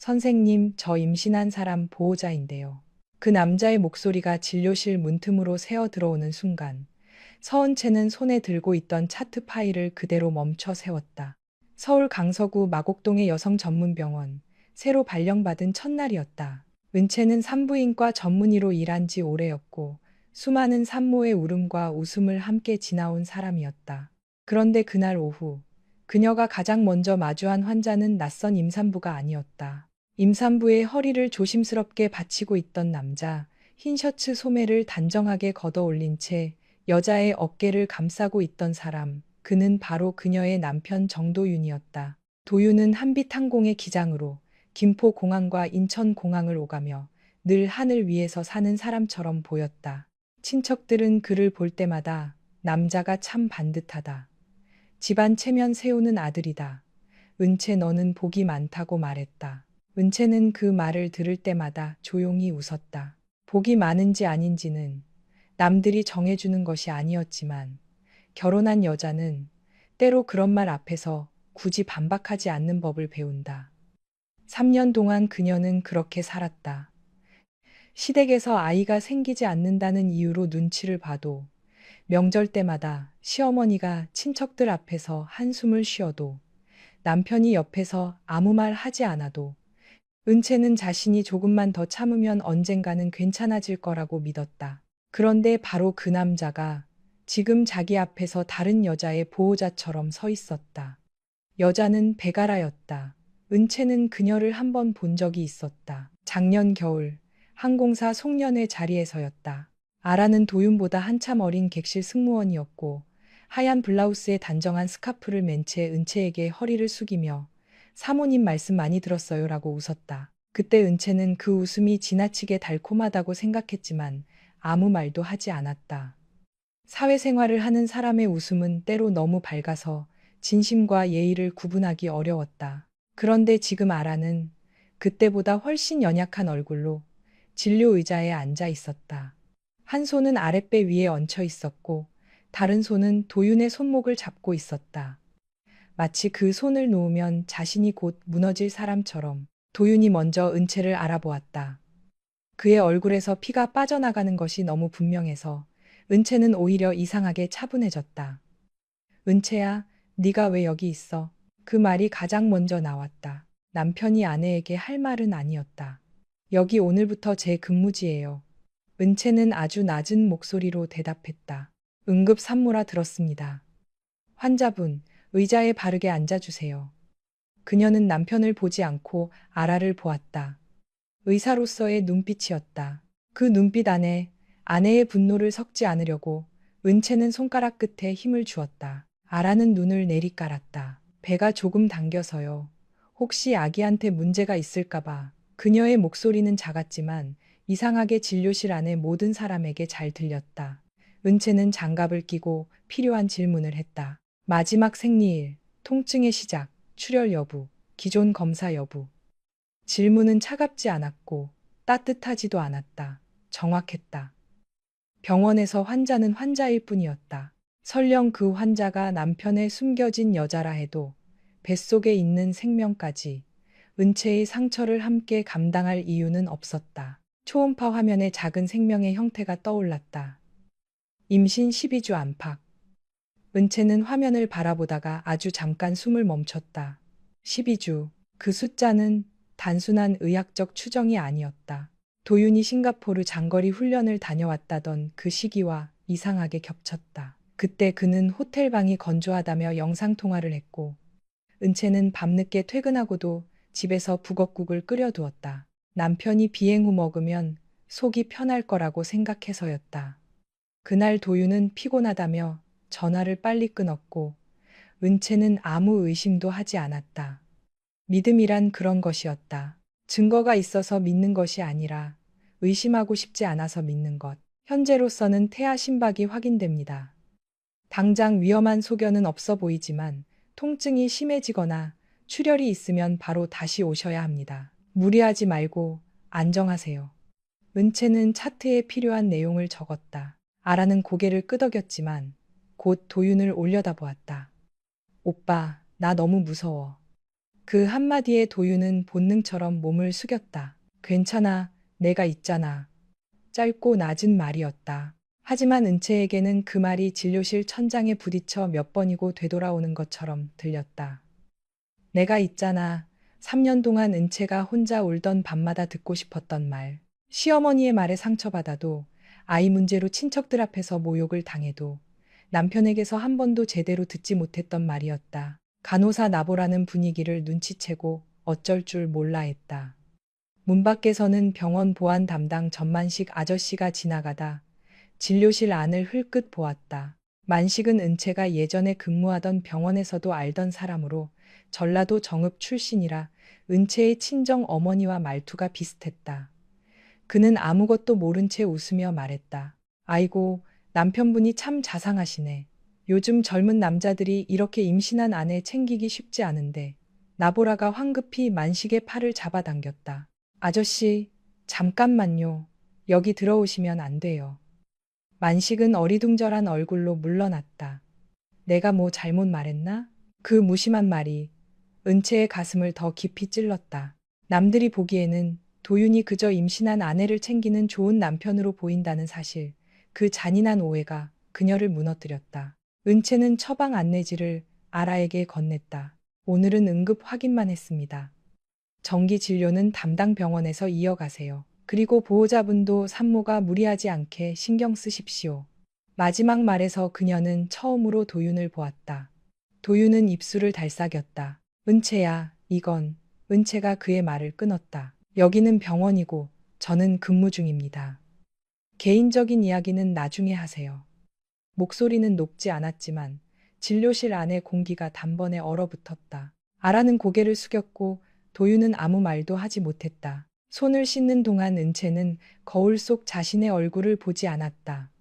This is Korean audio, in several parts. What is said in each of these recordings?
선생님, 저 임신한 사람 보호자인데요. 그 남자의 목소리가 진료실 문틈으로 새어 들어오는 순간 서은채는 손에 들고 있던 차트 파일을 그대로 멈춰 세웠다. 서울 강서구 마곡동의 여성전문병원, 새로 발령받은 첫날이었다. 은채는 산부인과 전문의로 일한 지 오래였고 수많은 산모의 울음과 웃음을 함께 지나온 사람이었다. 그런데 그날 오후 그녀가 가장 먼저 마주한 환자는 낯선 임산부가 아니었다. 임산부의 허리를 조심스럽게 받치고 있던 남자, 흰 셔츠 소매를 단정하게 걷어 올린 채 여자의 어깨를 감싸고 있던 사람, 그는 바로 그녀의 남편 정도윤이었다. 도윤은 한빛항공의 기장으로 김포공항과 인천공항을 오가며 늘 하늘 위에서 사는 사람처럼 보였다. 친척들은 그를 볼 때마다 남자가 참 반듯하다. 집안 체면 세우는 아들이다. 은채 너는 복이 많다고 말했다. 은채는 그 말을 들을 때마다 조용히 웃었다. 복이 많은지 아닌지는 남들이 정해주는 것이 아니었지만 결혼한 여자는 때로 그런 말 앞에서 굳이 반박하지 않는 법을 배운다. 3년 동안 그녀는 그렇게 살았다. 시댁에서 아이가 생기지 않는다는 이유로 눈치를 봐도 명절 때마다 시어머니가 친척들 앞에서 한숨을 쉬어도 남편이 옆에서 아무 말 하지 않아도 은채는 자신이 조금만 더 참으면 언젠가는 괜찮아질 거라고 믿었다. 그런데 바로 그 남자가 지금 자기 앞에서 다른 여자의 보호자처럼 서 있었다. 여자는 베가라였다. 은채는 그녀를 한 번 본 적이 있었다. 작년 겨울 항공사 송년회 자리에서였다. 아라는 도윤보다 한참 어린 객실 승무원이었고 하얀 블라우스에 단정한 스카프를 맨 채 은채에게 허리를 숙이며 사모님 말씀 많이 들었어요라고 웃었다. 그때 은채는 그 웃음이 지나치게 달콤하다고 생각했지만 아무 말도 하지 않았다. 사회생활을 하는 사람의 웃음은 때로 너무 밝아서 진심과 예의를 구분하기 어려웠다. 그런데 지금 아라는 그때보다 훨씬 연약한 얼굴로 진료 의자에 앉아 있었다. 한 손은 아랫배 위에 얹혀 있었고 다른 손은 도윤의 손목을 잡고 있었다. 마치 그 손을 놓으면 자신이 곧 무너질 사람처럼 도윤이 먼저 은채를 알아보았다. 그의 얼굴에서 피가 빠져나가는 것이 너무 분명해서 은채는 오히려 이상하게 차분해졌다. 은채야, 네가 왜 여기 있어? 그 말이 가장 먼저 나왔다. 남편이 아내에게 할 말은 아니었다. 여기 오늘부터 제 근무지예요. 은채는 아주 낮은 목소리로 대답했다. 응급 산모라 들었습니다. 환자분, 의자에 바르게 앉아주세요. 그녀는 남편을 보지 않고 아라를 보았다. 의사로서의 눈빛이었다. 그 눈빛 안에 아내의 분노를 섞지 않으려고 은채는 손가락 끝에 힘을 주었다. 아라는 눈을 내리깔았다. 배가 조금 당겨서요. 혹시 아기한테 문제가 있을까봐. 그녀의 목소리는 작았지만 이상하게 진료실 안의 모든 사람에게 잘 들렸다. 은채는 장갑을 끼고 필요한 질문을 했다. 마지막 생리일, 통증의 시작, 출혈 여부, 기존 검사 여부. 질문은 차갑지 않았고 따뜻하지도 않았다. 정확했다. 병원에서 환자는 환자일 뿐이었다. 설령 그 환자가 남편의 숨겨진 여자라 해도 뱃속에 있는 생명까지 은채의 상처를 함께 감당할 이유는 없었다. 초음파 화면에 작은 생명의 형태가 떠올랐다. 임신 12주 안팎. 은채는 화면을 바라보다가 아주 잠깐 숨을 멈췄다. 12주. 그 숫자는 단순한 의학적 추정이 아니었다. 도윤이 싱가포르 장거리 훈련을 다녀왔다던 그 시기와 이상하게 겹쳤다. 그때 그는 호텔 방이 건조하다며 영상통화를 했고 은채는 밤늦게 퇴근하고도 집에서 북엇국을 끓여두었다. 남편이 비행 후 먹으면 속이 편할 거라고 생각해서였다. 그날 도윤은 피곤하다며 전화를 빨리 끊었고 은채는 아무 의심도 하지 않았다. 믿음이란 그런 것이었다. 증거가 있어서 믿는 것이 아니라 의심하고 싶지 않아서 믿는 것. 현재로서는 태아 심박이 확인됩니다. 당장 위험한 소견은 없어 보이지만 통증이 심해지거나 출혈이 있으면 바로 다시 오셔야 합니다. 무리하지 말고 안정하세요. 은채는 차트에 필요한 내용을 적었다. 아라는 고개를 끄덕였지만 곧 도윤을 올려다보았다. 오빠, 나 너무 무서워. 그 한마디에 도윤은 본능처럼 몸을 숙였다. 괜찮아, 내가 있잖아. 짧고 낮은 말이었다. 하지만 은채에게는 그 말이 진료실 천장에 부딪혀 몇 번이고 되돌아오는 것처럼 들렸다. 내가 있잖아. 3년 동안 은채가 혼자 울던 밤마다 듣고 싶었던 말. 시어머니의 말에 상처받아도, 아이 문제로 친척들 앞에서 모욕을 당해도, 남편에게서 한 번도 제대로 듣지 못했던 말이었다. 간호사 나보라는 분위기를 눈치채고 어쩔 줄 몰라 했다. 문 밖에서는 병원 보안 담당 전만식 아저씨가 지나가다 진료실 안을 흘끗 보았다. 만식은 은채가 예전에 근무하던 병원에서도 알던 사람으로 전라도 정읍 출신이라 은채의 친정 어머니와 말투가 비슷했다. 그는 아무것도 모른 채 웃으며 말했다. 아이고, 남편분이 참 자상하시네. 요즘 젊은 남자들이 이렇게 임신한 아내 챙기기 쉽지 않은데. 나보라가 황급히 만식의 팔을 잡아당겼다. 아저씨, 잠깐만요. 여기 들어오시면 안 돼요. 만식은 어리둥절한 얼굴로 물러났다. 내가 뭐 잘못 말했나? 그 무심한 말이 은채의 가슴을 더 깊이 찔렀다. 남들이 보기에는 도윤이 그저 임신한 아내를 챙기는 좋은 남편으로 보인다는 사실, 그 잔인한 오해가 그녀를 무너뜨렸다. 은채는 처방 안내지를 아라에게 건넸다. 오늘은 응급 확인만 했습니다. 정기 진료는 담당 병원에서 이어가세요. 그리고 보호자분도 산모가 무리하지 않게 신경 쓰십시오. 마지막 말에서 그녀는 처음으로 도윤을 보았다. 도윤은 입술을 달싹였다. 은채야, 이건. 은채가 그의 말을 끊었다. 여기는 병원이고 저는 근무 중입니다. 개인적인 이야기는 나중에 하세요. 목소리는 높지 않았지만 진료실 안의 공기가 단번에 얼어붙었다. 아라는 고개를 숙였고 도윤은 아무 말도 하지 못했다. 손을 씻는 동안 은채는 거울 속 자신의 얼굴을 보지 않았다.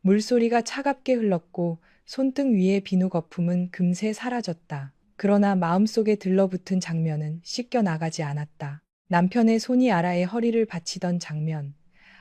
물소리가 차갑게 흘렀고 손등 위의 비누 거품은 금세 사라졌다. 그러나 마음속에 들러붙은 장면은 씻겨 나가지 않았다. 남편의 손이 아라의 허리를 받치던 장면,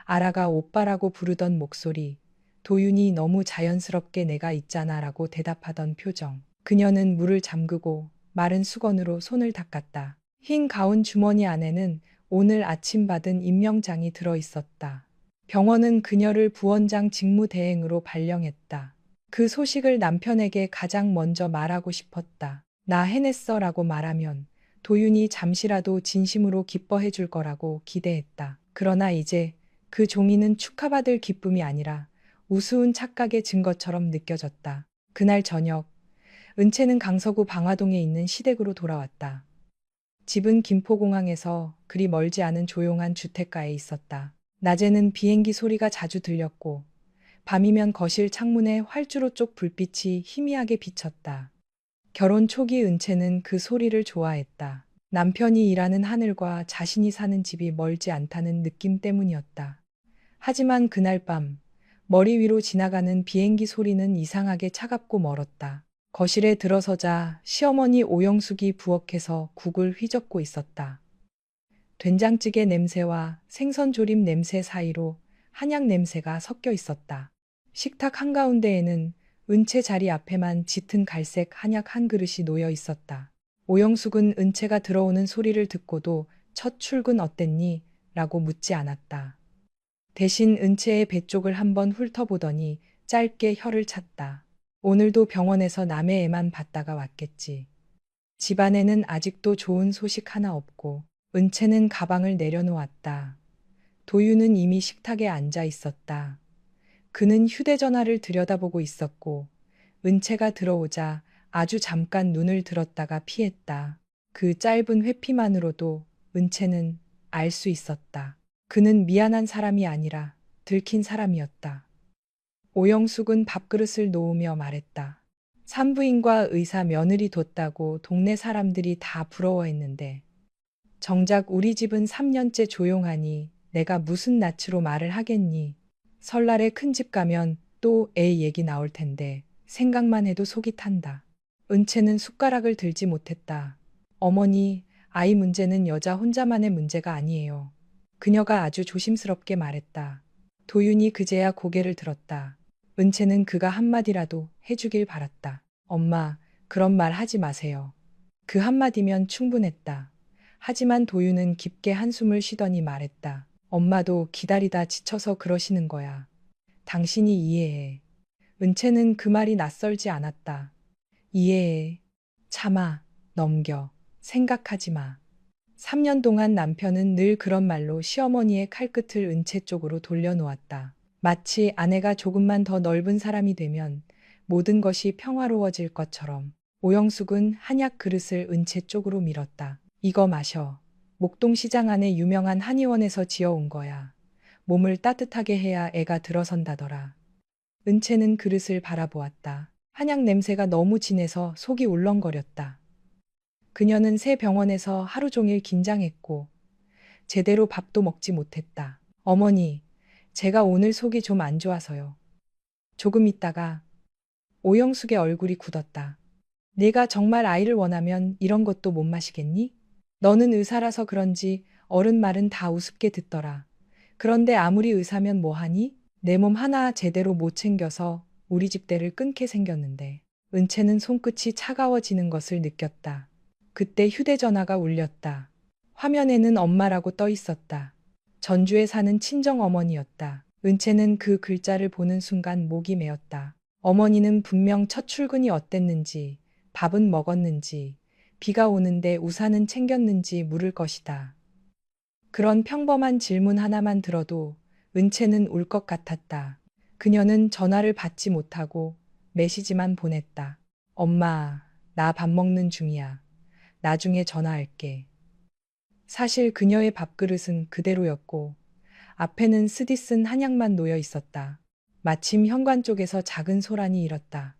아라가 오빠라고 부르던 목소리, 도윤이 너무 자연스럽게 내가 있잖아 라고 대답하던 표정. 그녀는 물을 잠그고 마른 수건으로 손을 닦았다. 흰 가운 주머니 안에는 오늘 아침 받은 임명장이 들어 있었다. 병원은 그녀를 부원장 직무대행으로 발령했다. 그 소식을 남편에게 가장 먼저 말하고 싶었다. 나 해냈어 라고 말하면 도윤이 잠시라도 진심으로 기뻐해 줄 거라고 기대했다. 그러나 이제 그 종이는 축하받을 기쁨이 아니라 우스운 착각의 증거처럼 느껴졌다. 그날 저녁, 은채는 강서구 방화동에 있는 시댁으로 돌아왔다. 집은 김포공항에서 그리 멀지 않은 조용한 주택가에 있었다. 낮에는 비행기 소리가 자주 들렸고 밤이면 거실 창문에 활주로 쪽 불빛이 희미하게 비쳤다. 결혼 초기 은채는 그 소리를 좋아했다. 남편이 일하는 하늘과 자신이 사는 집이 멀지 않다는 느낌 때문이었다. 하지만 그날 밤 머리 위로 지나가는 비행기 소리는 이상하게 차갑고 멀었다. 거실에 들어서자 시어머니 오영숙이 부엌에서 국을 휘젓고 있었다. 된장찌개 냄새와 생선조림 냄새 사이로 한약 냄새가 섞여 있었다. 식탁 한가운데에는 은채 자리 앞에만 짙은 갈색 한약 한 그릇이 놓여 있었다. 오영숙은 은채가 들어오는 소리를 듣고도 첫 출근 어땠니? 라고 묻지 않았다. 대신 은채의 배 쪽을 한번 훑어보더니 짧게 혀를 찼다. 오늘도 병원에서 남의 애만 봤다가 왔겠지. 집안에는 아직도 좋은 소식 하나 없고 은채는 가방을 내려놓았다. 도윤은 이미 식탁에 앉아 있었다. 그는 휴대전화를 들여다보고 있었고 은채가 들어오자 아주 잠깐 눈을 들었다가 피했다. 그 짧은 회피만으로도 은채는 알 수 있었다. 그는 미안한 사람이 아니라 들킨 사람이었다. 오영숙은 밥그릇을 놓으며 말했다. 산부인과 의사 며느리 뒀다고 동네 사람들이 다 부러워했는데 정작 우리 집은 3년째 조용하니 내가 무슨 낯으로 말을 하겠니. 설날에 큰 집 가면 또 애 얘기 나올 텐데 생각만 해도 속이 탄다. 은채는 숟가락을 들지 못했다. 어머니, 아이 문제는 여자 혼자만의 문제가 아니에요. 그녀가 아주 조심스럽게 말했다. 도윤이 그제야 고개를 들었다. 은채는 그가 한마디라도 해주길 바랐다. 엄마, 그런 말 하지 마세요. 그 한마디면 충분했다. 하지만 도윤은 깊게 한숨을 쉬더니 말했다. 엄마도 기다리다 지쳐서 그러시는 거야. 당신이 이해해. 은채는 그 말이 낯설지 않았다. 이해해. 참아. 넘겨. 생각하지 마. 3년 동안 남편은 늘 그런 말로 시어머니의 칼끝을 은채 쪽으로 돌려놓았다. 마치 아내가 조금만 더 넓은 사람이 되면 모든 것이 평화로워질 것처럼. 오영숙은 한약 그릇을 은채 쪽으로 밀었다. 이거 마셔. 목동시장 안에 유명한 한의원에서 지어온 거야. 몸을 따뜻하게 해야 애가 들어선다더라. 은채는 그릇을 바라보았다. 한약 냄새가 너무 진해서 속이 울렁거렸다. 그녀는 새 병원에서 하루 종일 긴장했고 제대로 밥도 먹지 못했다. 어머니, 제가 오늘 속이 좀 안 좋아서요. 조금 있다가 오영숙의 얼굴이 굳었다. 네가 정말 아이를 원하면 이런 것도 못 마시겠니? 너는 의사라서 그런지 어른 말은 다 우습게 듣더라. 그런데 아무리 의사면 뭐하니? 내 몸 하나 제대로 못 챙겨서 우리 집대를 끊게 생겼는데. 은채는 손끝이 차가워지는 것을 느꼈다. 그때 휴대전화가 울렸다. 화면에는 엄마라고 떠 있었다. 전주에 사는 친정어머니였다. 은채는 그 글자를 보는 순간 목이 메었다. 어머니는 분명 첫 출근이 어땠는지, 밥은 먹었는지, 비가 오는데 우산은 챙겼는지 물을 것이다. 그런 평범한 질문 하나만 들어도 은채는 울 것 같았다. 그녀는 전화를 받지 못하고 메시지만 보냈다. 엄마, 나 밥 먹는 중이야. 나중에 전화할게. 사실 그녀의 밥그릇은 그대로였고 앞에는 쓰디 쓴 한약만 놓여 있었다. 마침 현관 쪽에서 작은 소란이 일었다.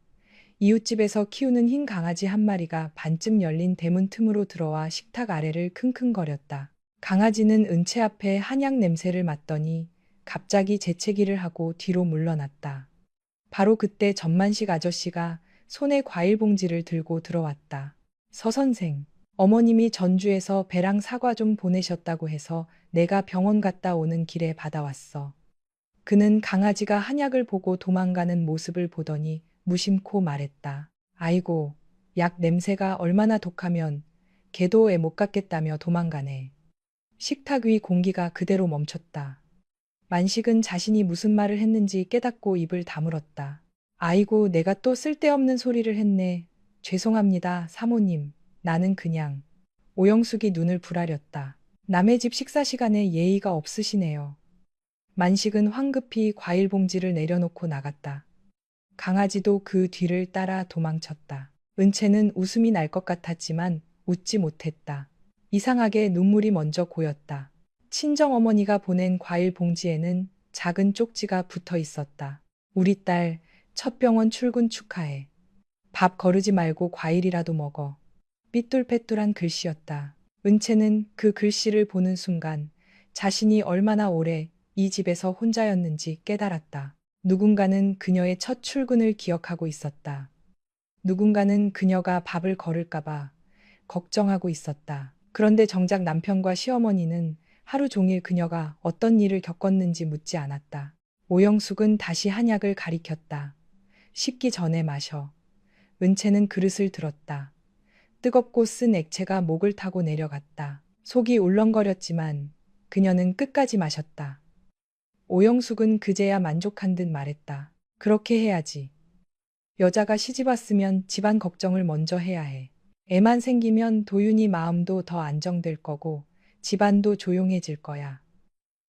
이웃집에서 키우는 흰 강아지 한 마리가 반쯤 열린 대문 틈으로 들어와 식탁 아래를 킁킁거렸다. 강아지는 은채 앞에 한약 냄새를 맡더니 갑자기 재채기를 하고 뒤로 물러났다. 바로 그때 전만식 아저씨가 손에 과일 봉지를 들고 들어왔다. 서 선생, 어머님이 전주에서 배랑 사과 좀 보내셨다고 해서 내가 병원 갔다 오는 길에 받아왔어. 그는 강아지가 한약을 보고 도망가는 모습을 보더니 무심코 말했다. 아이고, 약 냄새가 얼마나 독하면 걔도 애 못 갖겠다며 도망가네. 식탁 위 공기가 그대로 멈췄다. 만식은 자신이 무슨 말을 했는지 깨닫고 입을 다물었다. 아이고, 내가 또 쓸데없는 소리를 했네. 죄송합니다, 사모님. 나는 그냥. 오영숙이 눈을 부라렸다. 남의 집 식사 시간에 예의가 없으시네요. 만식은 황급히 과일 봉지를 내려놓고 나갔다. 강아지도 그 뒤를 따라 도망쳤다. 은채는 웃음이 날 것 같았지만 웃지 못했다. 이상하게 눈물이 먼저 고였다. 친정어머니가 보낸 과일 봉지에는 작은 쪽지가 붙어 있었다. 우리 딸 첫 병원 출근 축하해. 밥 거르지 말고 과일이라도 먹어. 삐뚤빼뚤한 글씨였다. 은채는 그 글씨를 보는 순간 자신이 얼마나 오래 이 집에서 혼자였는지 깨달았다. 누군가는 그녀의 첫 출근을 기억하고 있었다. 누군가는 그녀가 밥을 거를까봐 걱정하고 있었다. 그런데 정작 남편과 시어머니는 하루 종일 그녀가 어떤 일을 겪었는지 묻지 않았다. 오영숙은 다시 한약을 가리켰다. 식기 전에 마셔. 은채는 그릇을 들었다. 뜨겁고 쓴 액체가 목을 타고 내려갔다. 속이 울렁거렸지만 그녀는 끝까지 마셨다. 오영숙은 그제야 만족한 듯 말했다. 그렇게 해야지. 여자가 시집 왔으면 집안 걱정을 먼저 해야 해. 애만 생기면 도윤이 마음도 더 안정될 거고 집안도 조용해질 거야.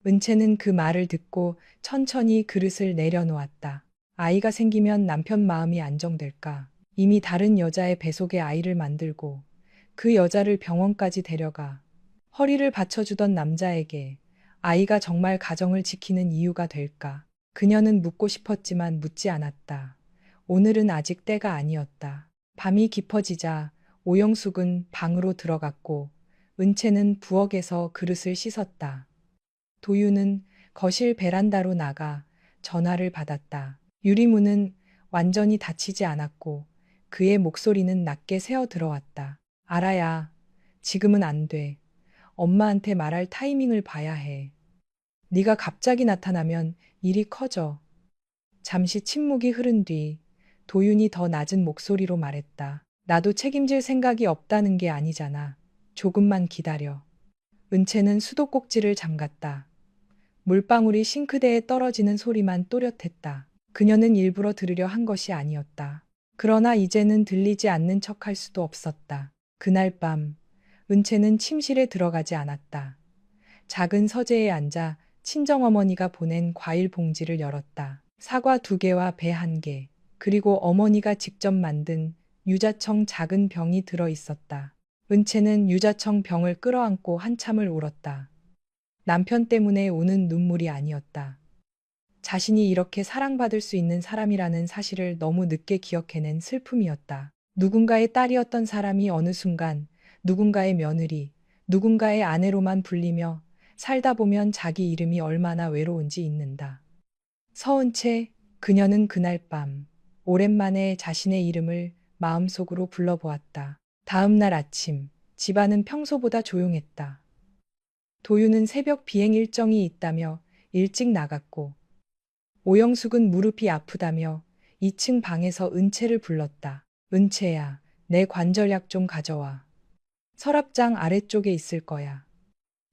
은채는 그 말을 듣고 천천히 그릇을 내려놓았다. 아이가 생기면 남편 마음이 안정될까? 이미 다른 여자의 뱃속에 아이를 만들고 그 여자를 병원까지 데려가 허리를 받쳐주던 남자에게 아이가 정말 가정을 지키는 이유가 될까? 그녀는 묻고 싶었지만 묻지 않았다. 오늘은 아직 때가 아니었다. 밤이 깊어지자 오영숙은 방으로 들어갔고 은채는 부엌에서 그릇을 씻었다. 도윤은 거실 베란다로 나가 전화를 받았다. 유리문은 완전히 닫히지 않았고 그의 목소리는 낮게 새어 들어왔다. 알아야, 지금은 안 돼. 엄마한테 말할 타이밍을 봐야 해. 네가 갑자기 나타나면 일이 커져. 잠시 침묵이 흐른 뒤 도윤이 더 낮은 목소리로 말했다. 나도 책임질 생각이 없다는 게 아니잖아. 조금만 기다려. 은채는 수도꼭지를 잠갔다. 물방울이 싱크대에 떨어지는 소리만 또렷했다. 그녀는 일부러 들으려 한 것이 아니었다. 그러나 이제는 들리지 않는 척할 수도 없었다. 그날 밤, 은채는 침실에 들어가지 않았다. 작은 서재에 앉아 친정어머니가 보낸 과일 봉지를 열었다. 사과 2개와 배 1개, 그리고 어머니가 직접 만든 유자청 작은 병이 들어 있었다. 은채는 유자청 병을 끌어안고 한참을 울었다. 남편 때문에 우는 눈물이 아니었다. 자신이 이렇게 사랑받을 수 있는 사람이라는 사실을 너무 늦게 기억해낸 슬픔이었다. 누군가의 딸이었던 사람이 어느 순간 누군가의 며느리, 누군가의 아내로만 불리며 살다 보면 자기 이름이 얼마나 외로운지 잊는다. 서은채, 그녀는 그날 밤 오랜만에 자신의 이름을 마음속으로 불러보았다. 다음 날 아침, 집안은 평소보다 조용했다. 도유는 새벽 비행 일정이 있다며 일찍 나갔고, 오영숙은 무릎이 아프다며 2층 방에서 은채를 불렀다. 은채야, 내 관절약 좀 가져와. 서랍장 아래쪽에 있을 거야.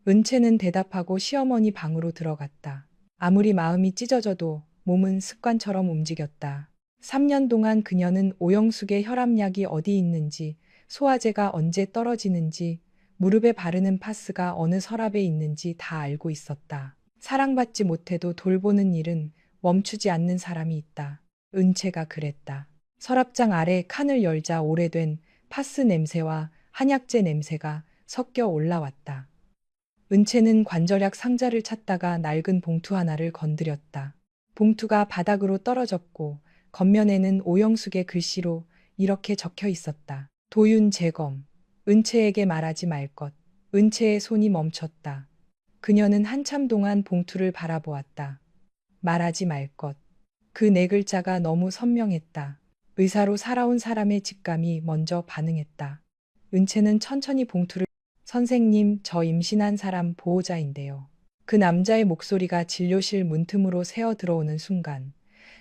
은채는 대답하고 시어머니 방으로 들어갔다. 아무리 마음이 찢어져도 몸은 습관처럼 움직였다. 3년 동안 그녀는 오영숙의 혈압약이 어디 있는지, 소화제가 언제 떨어지는지, 무릎에 바르는 파스가 어느 서랍에 있는지 다 알고 있었다. 사랑받지 못해도 돌보는 일은 멈추지 않는 사람이 있다. 은채가 그랬다. 서랍장 아래 칸을 열자 오래된 파스 냄새와 한약재 냄새가 섞여 올라왔다. 은채는 관절약 상자를 찾다가 낡은 봉투 하나를 건드렸다. 봉투가 바닥으로 떨어졌고 겉면에는 오영숙의 글씨로 이렇게 적혀 있었다. 도윤 재검. 은채에게 말하지 말 것. 은채의 손이 멈췄다. 그녀는 한참 동안 봉투를 바라보았다. 말하지 말 것. 그 4글자가 너무 선명했다. 의사로 살아온 사람의 직감이 먼저 반응했다. 은채는 천천히 봉투를 선생님, 저 임신한 사람 보호자인데요. 그 남자의 목소리가 진료실 문틈으로 새어 들어오는 순간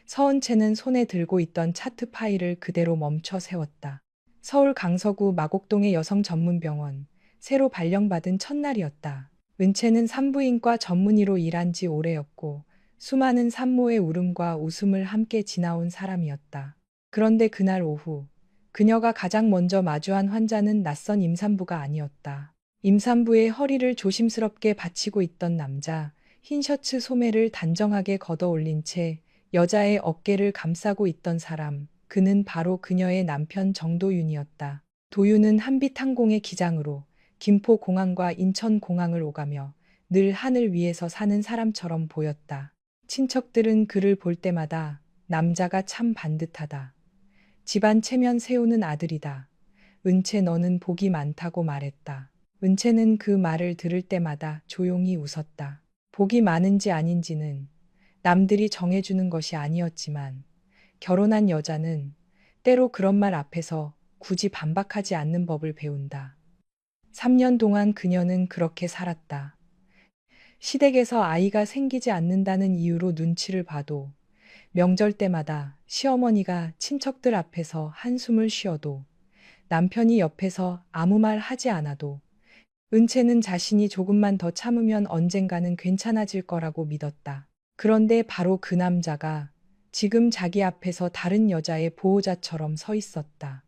서은채는 손에 들고 있던 차트 파일을 그대로 멈춰 세웠다. 서울 강서구 마곡동의 여성 전문병원, 새로 발령받은 첫날이었다. 은채는 산부인과 전문의로 일한 지 오래였고 수많은 산모의 울음과 웃음을 함께 지나온 사람이었다. 그런데 그날 오후 그녀가 가장 먼저 마주한 환자는 낯선 임산부가 아니었다. 임산부의 허리를 조심스럽게 받치고 있던 남자, 흰 셔츠 소매를 단정하게 걷어 올린 채 여자의 어깨를 감싸고 있던 사람, 그는 바로 그녀의 남편 정도윤이었다. 도윤은 한빛항공의 기장으로 김포공항과 인천공항을 오가며 늘 하늘 위에서 사는 사람처럼 보였다. 친척들은 그를 볼 때마다 남자가 참 반듯하다. 집안 체면 세우는 아들이다. 은채 너는 복이 많다고 말했다. 은채는 그 말을 들을 때마다 조용히 웃었다. 복이 많은지 아닌지는 남들이 정해주는 것이 아니었지만 결혼한 여자는 때로 그런 말 앞에서 굳이 반박하지 않는 법을 배운다. 3년 동안 그녀는 그렇게 살았다. 시댁에서 아이가 생기지 않는다는 이유로 눈치를 봐도 명절 때마다 시어머니가 친척들 앞에서 한숨을 쉬어도 남편이 옆에서 아무 말 하지 않아도 은채는 자신이 조금만 더 참으면 언젠가는 괜찮아질 거라고 믿었다. 그런데 바로 그 남자가 지금 자기 앞에서 다른 여자의 보호자처럼 서 있었다.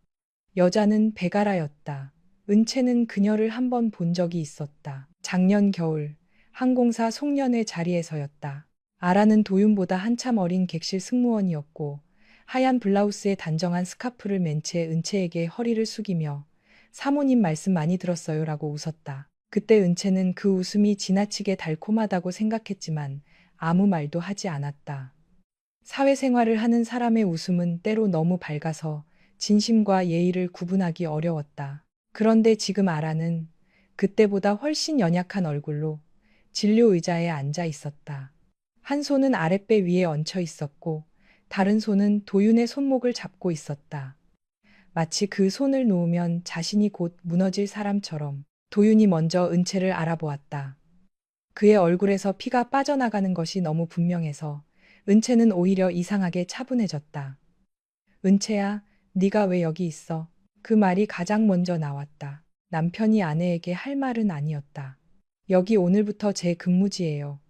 여자는 베가라였다. 은채는 그녀를 한 번 본 적이 있었다. 작년 겨울 항공사 송년회 자리에서였다. 아라는 도윤보다 한참 어린 객실 승무원이었고 하얀 블라우스에 단정한 스카프를 맨 채 은채에게 허리를 숙이며 사모님 말씀 많이 들었어요 라고 웃었다. 그때 은채는 그 웃음이 지나치게 달콤하다고 생각했지만 아무 말도 하지 않았다. 사회생활을 하는 사람의 웃음은 때로 너무 밝아서 진심과 예의를 구분하기 어려웠다. 그런데 지금 아라는 그때보다 훨씬 연약한 얼굴로 진료 의자에 앉아 있었다. 한 손은 아랫배 위에 얹혀 있었고 다른 손은 도윤의 손목을 잡고 있었다. 마치 그 손을 놓으면 자신이 곧 무너질 사람처럼. 도윤이 먼저 은채를 알아보았다. 그의 얼굴에서 피가 빠져나가는 것이 너무 분명해서 은채는 오히려 이상하게 차분해졌다. 은채야, 네가 왜 여기 있어? 그 말이 가장 먼저 나왔다. 남편이 아내에게 할 말은 아니었다. 여기 오늘부터 제 근무지예요.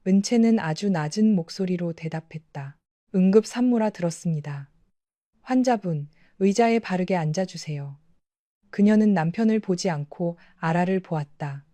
은채는 아주 낮은 목소리로 대답했다. 응급 산모라 들었습니다. 환자분, 의자에 바르게 앉아주세요. 그녀는 남편을 보지 않고 아라를 보았다.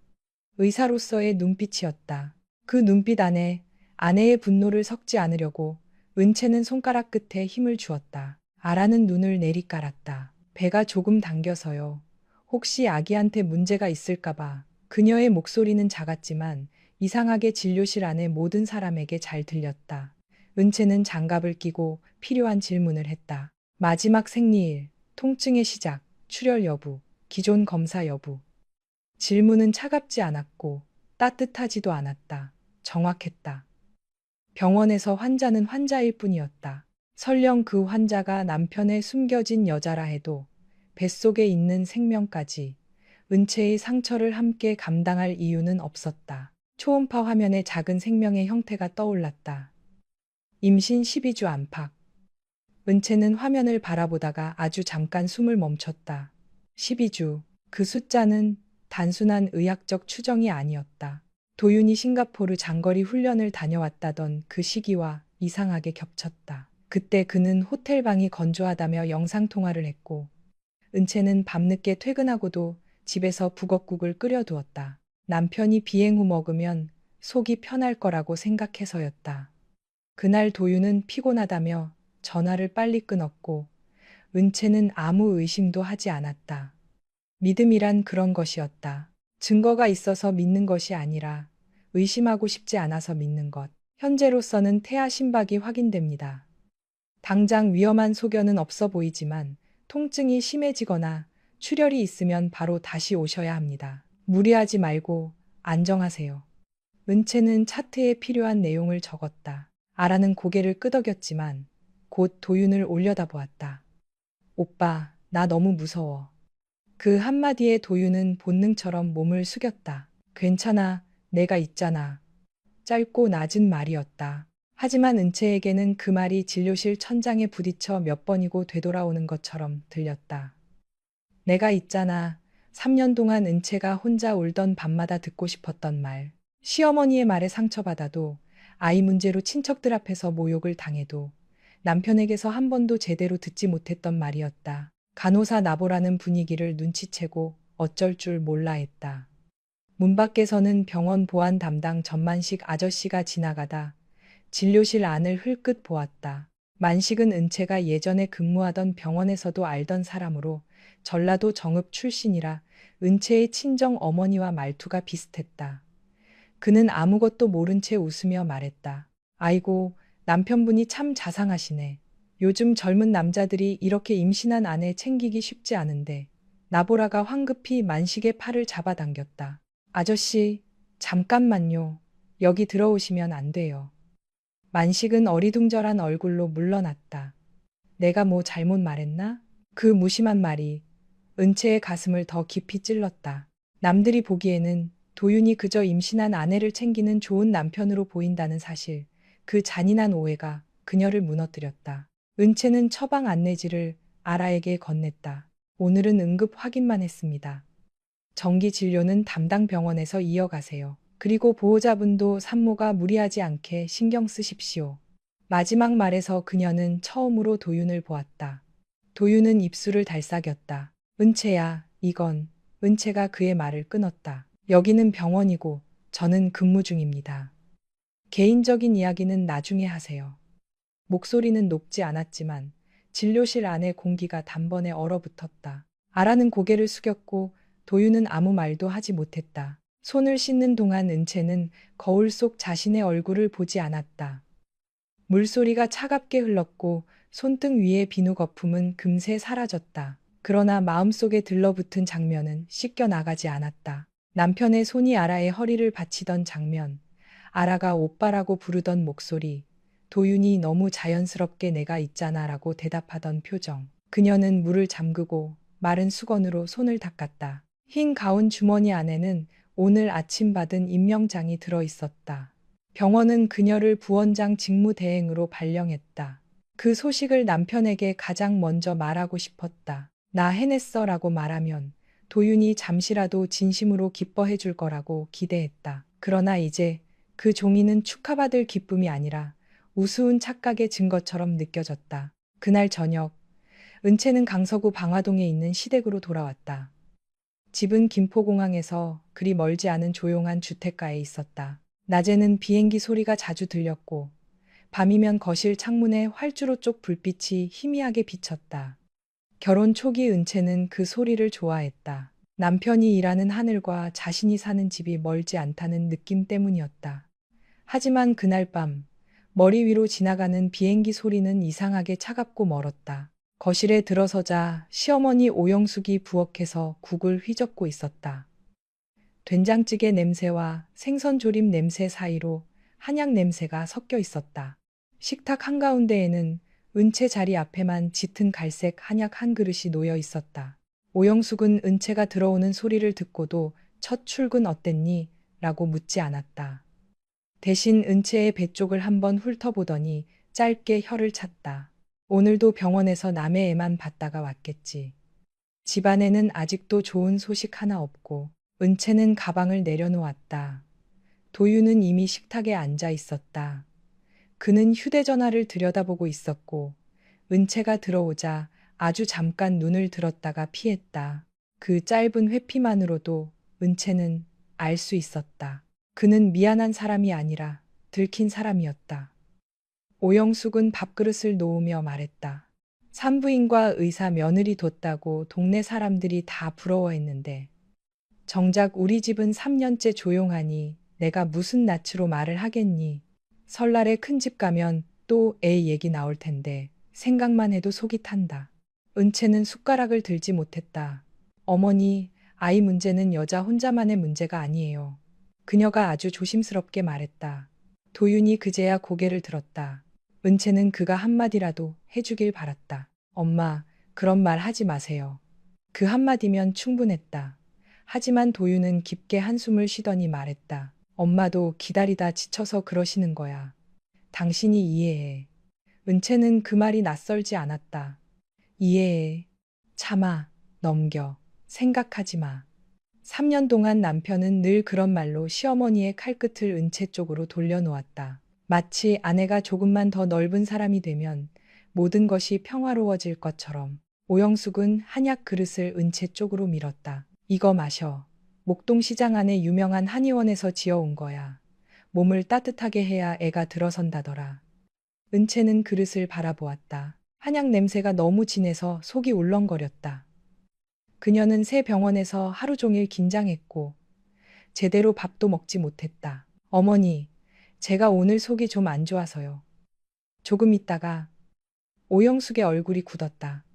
의사로서의 눈빛이었다. 그 눈빛 안에 아내의 분노를 섞지 않으려고 은채는 손가락 끝에 힘을 주었다. 아라는 눈을 내리깔았다. 배가 조금 당겨서요. 혹시 아기한테 문제가 있을까봐. 그녀의 목소리는 작았지만 이상하게 진료실 안의 모든 사람에게 잘 들렸다. 은채는 장갑을 끼고 필요한 질문을 했다. 마지막 생리일, 통증의 시작, 출혈 여부, 기존 검사 여부. 질문은 차갑지 않았고 따뜻하지도 않았다. 정확했다. 병원에서 환자는 환자일 뿐이었다. 설령 그 환자가 남편의 숨겨진 여자라 해도 뱃속에 있는 생명까지 은채의 상처를 함께 감당할 이유는 없었다. 초음파 화면에 작은 생명의 형태가 떠올랐다. 임신 12주 안팎. 은채는 화면을 바라보다가 아주 잠깐 숨을 멈췄다. 12주. 그 숫자는 단순한 의학적 추정이 아니었다. 도윤이 싱가포르 장거리 훈련을 다녀왔다던 그 시기와 이상하게 겹쳤다. 그때 그는 호텔 방이 건조하다며 영상통화를 했고 은채는 밤늦게 퇴근하고도 집에서 북엇국을 끓여두었다. 남편이 비행 후 먹으면 속이 편할 거라고 생각해서였다. 그날 도윤은 피곤하다며 전화를 빨리 끊었고 은채는 아무 의심도 하지 않았다. 믿음이란 그런 것이었다. 증거가 있어서 믿는 것이 아니라 의심하고 싶지 않아서 믿는 것. 현재로서는 태아 심박이 확인됩니다. 당장 위험한 소견은 없어 보이지만 통증이 심해지거나 출혈이 있으면 바로 다시 오셔야 합니다. 무리하지 말고 안정하세요. 은채는 차트에 필요한 내용을 적었다. 아라는 고개를 끄덕였지만 곧 도윤을 올려다보았다. 오빠, 나 너무 무서워. 그 한마디에 도윤은 본능처럼 몸을 숙였다. 괜찮아, 내가 있잖아. 짧고 낮은 말이었다. 하지만 은채에게는 그 말이 진료실 천장에 부딪혀 몇 번이고 되돌아오는 것처럼 들렸다. 내가 있잖아. 3년 동안 은채가 혼자 울던 밤마다 듣고 싶었던 말. 시어머니의 말에 상처받아도, 아이 문제로 친척들 앞에서 모욕을 당해도, 남편에게서 한 번도 제대로 듣지 못했던 말이었다. 간호사 나보라는 분위기를 눈치채고 어쩔 줄 몰라 했다. 문 밖에서는 병원 보안 담당 전만식 아저씨가 지나가다 진료실 안을 흘끗 보았다. 만식은 은채가 예전에 근무하던 병원에서도 알던 사람으로 전라도 정읍 출신이라 은채의 친정 어머니와 말투가 비슷했다. 그는 아무것도 모른 채 웃으며 말했다. 아이고, 남편분이 참 자상하시네. 요즘 젊은 남자들이 이렇게 임신한 아내 챙기기 쉽지 않은데. 나보라가 황급히 만식의 팔을 잡아당겼다. 아저씨, 잠깐만요. 여기 들어오시면 안 돼요. 만식은 어리둥절한 얼굴로 물러났다. 내가 뭐 잘못 말했나? 그 무심한 말이 은채의 가슴을 더 깊이 찔렀다. 남들이 보기에는 도윤이 그저 임신한 아내를 챙기는 좋은 남편으로 보인다는 사실, 그 잔인한 오해가 그녀를 무너뜨렸다. 은채는 처방 안내지를 아라에게 건넸다. 오늘은 응급 확인만 했습니다. 정기 진료는 담당 병원에서 이어가세요. 그리고 보호자분도 산모가 무리하지 않게 신경 쓰십시오. 마지막 말에서 그녀는 처음으로 도윤을 보았다. 도윤은 입술을 달싹였다. 은채야, 이건. 은채가 그의 말을 끊었다. 여기는 병원이고 저는 근무 중입니다. 개인적인 이야기는 나중에 하세요. 목소리는 높지 않았지만 진료실 안의 공기가 단번에 얼어붙었다. 아라는 고개를 숙였고 도윤은 아무 말도 하지 못했다. 손을 씻는 동안 은채는 거울 속 자신의 얼굴을 보지 않았다. 물소리가 차갑게 흘렀고 손등 위의 비누 거품은 금세 사라졌다. 그러나 마음속에 들러붙은 장면은 씻겨 나가지 않았다. 남편의 손이 아라의 허리를 받치던 장면, 아라가 오빠라고 부르던 목소리, 도윤이 너무 자연스럽게 내가 있잖아 라고 대답하던 표정. 그녀는 물을 잠그고 마른 수건으로 손을 닦았다. 흰 가운 주머니 안에는 오늘 아침 받은 임명장이 들어 있었다. 병원은 그녀를 부원장 직무대행으로 발령했다. 그 소식을 남편에게 가장 먼저 말하고 싶었다. 나 해냈어 라고 말하면 도윤이 잠시라도 진심으로 기뻐해 줄 거라고 기대했다. 그러나 이제 그 종이는 축하받을 기쁨이 아니라 우스운 착각의 증거처럼 느껴졌다. 그날 저녁, 은채는 강서구 방화동에 있는 시댁으로 돌아왔다. 집은 김포공항에서 그리 멀지 않은 조용한 주택가에 있었다. 낮에는 비행기 소리가 자주 들렸고 밤이면 거실 창문에 활주로 쪽 불빛이 희미하게 비쳤다. 결혼 초기 은채는 그 소리를 좋아했다. 남편이 일하는 하늘과 자신이 사는 집이 멀지 않다는 느낌 때문이었다. 하지만 그날 밤 머리 위로 지나가는 비행기 소리는 이상하게 차갑고 멀었다. 거실에 들어서자 시어머니 오영숙이 부엌에서 국을 휘젓고 있었다. 된장찌개 냄새와 생선조림 냄새 사이로 한약 냄새가 섞여 있었다. 식탁 한가운데에는 은채 자리 앞에만 짙은 갈색 한약 한 그릇이 놓여 있었다. 오영숙은 은채가 들어오는 소리를 듣고도 첫 출근 어땠니? 라고 묻지 않았다. 대신 은채의 배 쪽을 한번 훑어보더니 짧게 혀를 찼다. 오늘도 병원에서 남의 애만 봤다가 왔겠지. 집안에는 아직도 좋은 소식 하나 없고 은채는 가방을 내려놓았다. 도윤은 이미 식탁에 앉아 있었다. 그는 휴대전화를 들여다보고 있었고 은채가 들어오자 아주 잠깐 눈을 들었다가 피했다. 그 짧은 회피만으로도 은채는 알 수 있었다. 그는 미안한 사람이 아니라 들킨 사람이었다. 오영숙은 밥그릇을 놓으며 말했다. 산부인과 의사 며느리 뒀다고 동네 사람들이 다 부러워했는데 정작 우리 집은 3년째 조용하니 내가 무슨 낯으로 말을 하겠니. 설날에 큰 집 가면 또 애 얘기 나올 텐데 생각만 해도 속이 탄다. 은채는 숟가락을 들지 못했다. 어머니, 아이 문제는 여자 혼자만의 문제가 아니에요. 그녀가 아주 조심스럽게 말했다. 도윤이 그제야 고개를 들었다. 은채는 그가 한마디라도 해주길 바랐다. 엄마, 그런 말 하지 마세요. 그 한마디면 충분했다. 하지만 도윤은 깊게 한숨을 쉬더니 말했다. 엄마도 기다리다 지쳐서 그러시는 거야. 당신이 이해해. 은채는 그 말이 낯설지 않았다. 이해해. 참아. 넘겨. 생각하지 마. 3년 동안 남편은 늘 그런 말로 시어머니의 칼끝을 은채 쪽으로 돌려놓았다. 마치 아내가 조금만 더 넓은 사람이 되면 모든 것이 평화로워질 것처럼. 오영숙은 한약 그릇을 은채 쪽으로 밀었다. 이거 마셔. 목동시장 안에 유명한 한의원에서 지어온 거야. 몸을 따뜻하게 해야 애가 들어선다더라. 은채는 그릇을 바라보았다. 한약 냄새가 너무 진해서 속이 울렁거렸다. 그녀는 새 병원에서 하루 종일 긴장했고 제대로 밥도 먹지 못했다. 어머니, 제가 오늘 속이 좀 안 좋아서요. 조금 있다가 오영숙의 얼굴이 굳었다.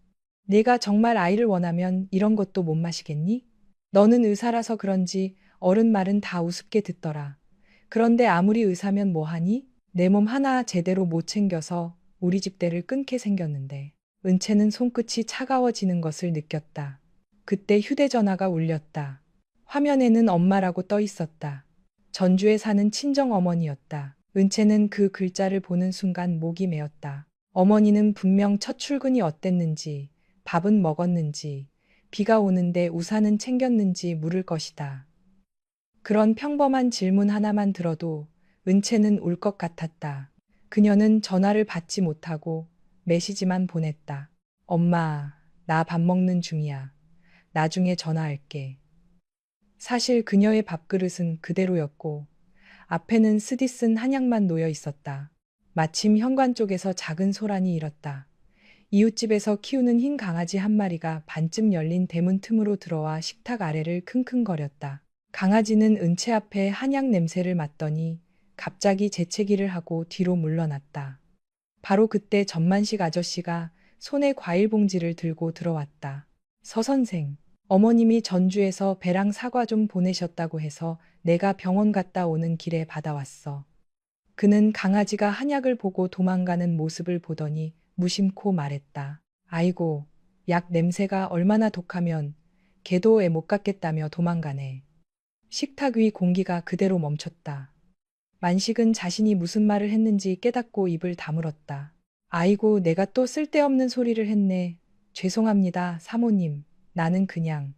네가 정말 아이를 원하면 이런 것도 못 마시겠니? 너는 의사라서 그런지 어른 말은 다 우습게 듣더라. 그런데 아무리 의사면 뭐하니? 내 몸 하나 제대로 못 챙겨서 우리 집대를 끊게 생겼는데. 은채는 손끝이 차가워지는 것을 느꼈다. 그때 휴대전화가 울렸다. 화면에는 엄마라고 떠 있었다. 전주에 사는 친정어머니였다. 은채는 그 글자를 보는 순간 목이 메었다. 어머니는 분명 첫 출근이 어땠는지, 밥은 먹었는지, 비가 오는데 우산은 챙겼는지 물을 것이다. 그런 평범한 질문 하나만 들어도 은채는 울 것 같았다. 그녀는 전화를 받지 못하고 메시지만 보냈다. 엄마, 나 밥 먹는 중이야. 나중에 전화할게. 사실 그녀의 밥그릇은 그대로였고 앞에는 쓰디 쓴 한약만 놓여 있었다. 마침 현관 쪽에서 작은 소란이 일었다. 이웃집에서 키우는 흰 강아지 한 마리가 반쯤 열린 대문 틈으로 들어와 식탁 아래를 킁킁거렸다. 강아지는 은채 앞에 한약 냄새를 맡더니 갑자기 재채기를 하고 뒤로 물러났다. 바로 그때 전만식 아저씨가 손에 과일 봉지를 들고 들어왔다. 서 선생, 어머님이 전주에서 배랑 사과 좀 보내셨다고 해서 내가 병원 갔다 오는 길에 받아왔어. 그는 강아지가 한약을 보고 도망가는 모습을 보더니 무심코 말했다. 아이고, 약 냄새가 얼마나 독하면 걔도 애 못 갖겠다며 도망가네. 식탁 위 공기가 그대로 멈췄다. 만식은 자신이 무슨 말을 했는지 깨닫고 입을 다물었다. 아이고, 내가 또 쓸데없는 소리를 했네. 죄송합니다, 사모님. 나는 그냥.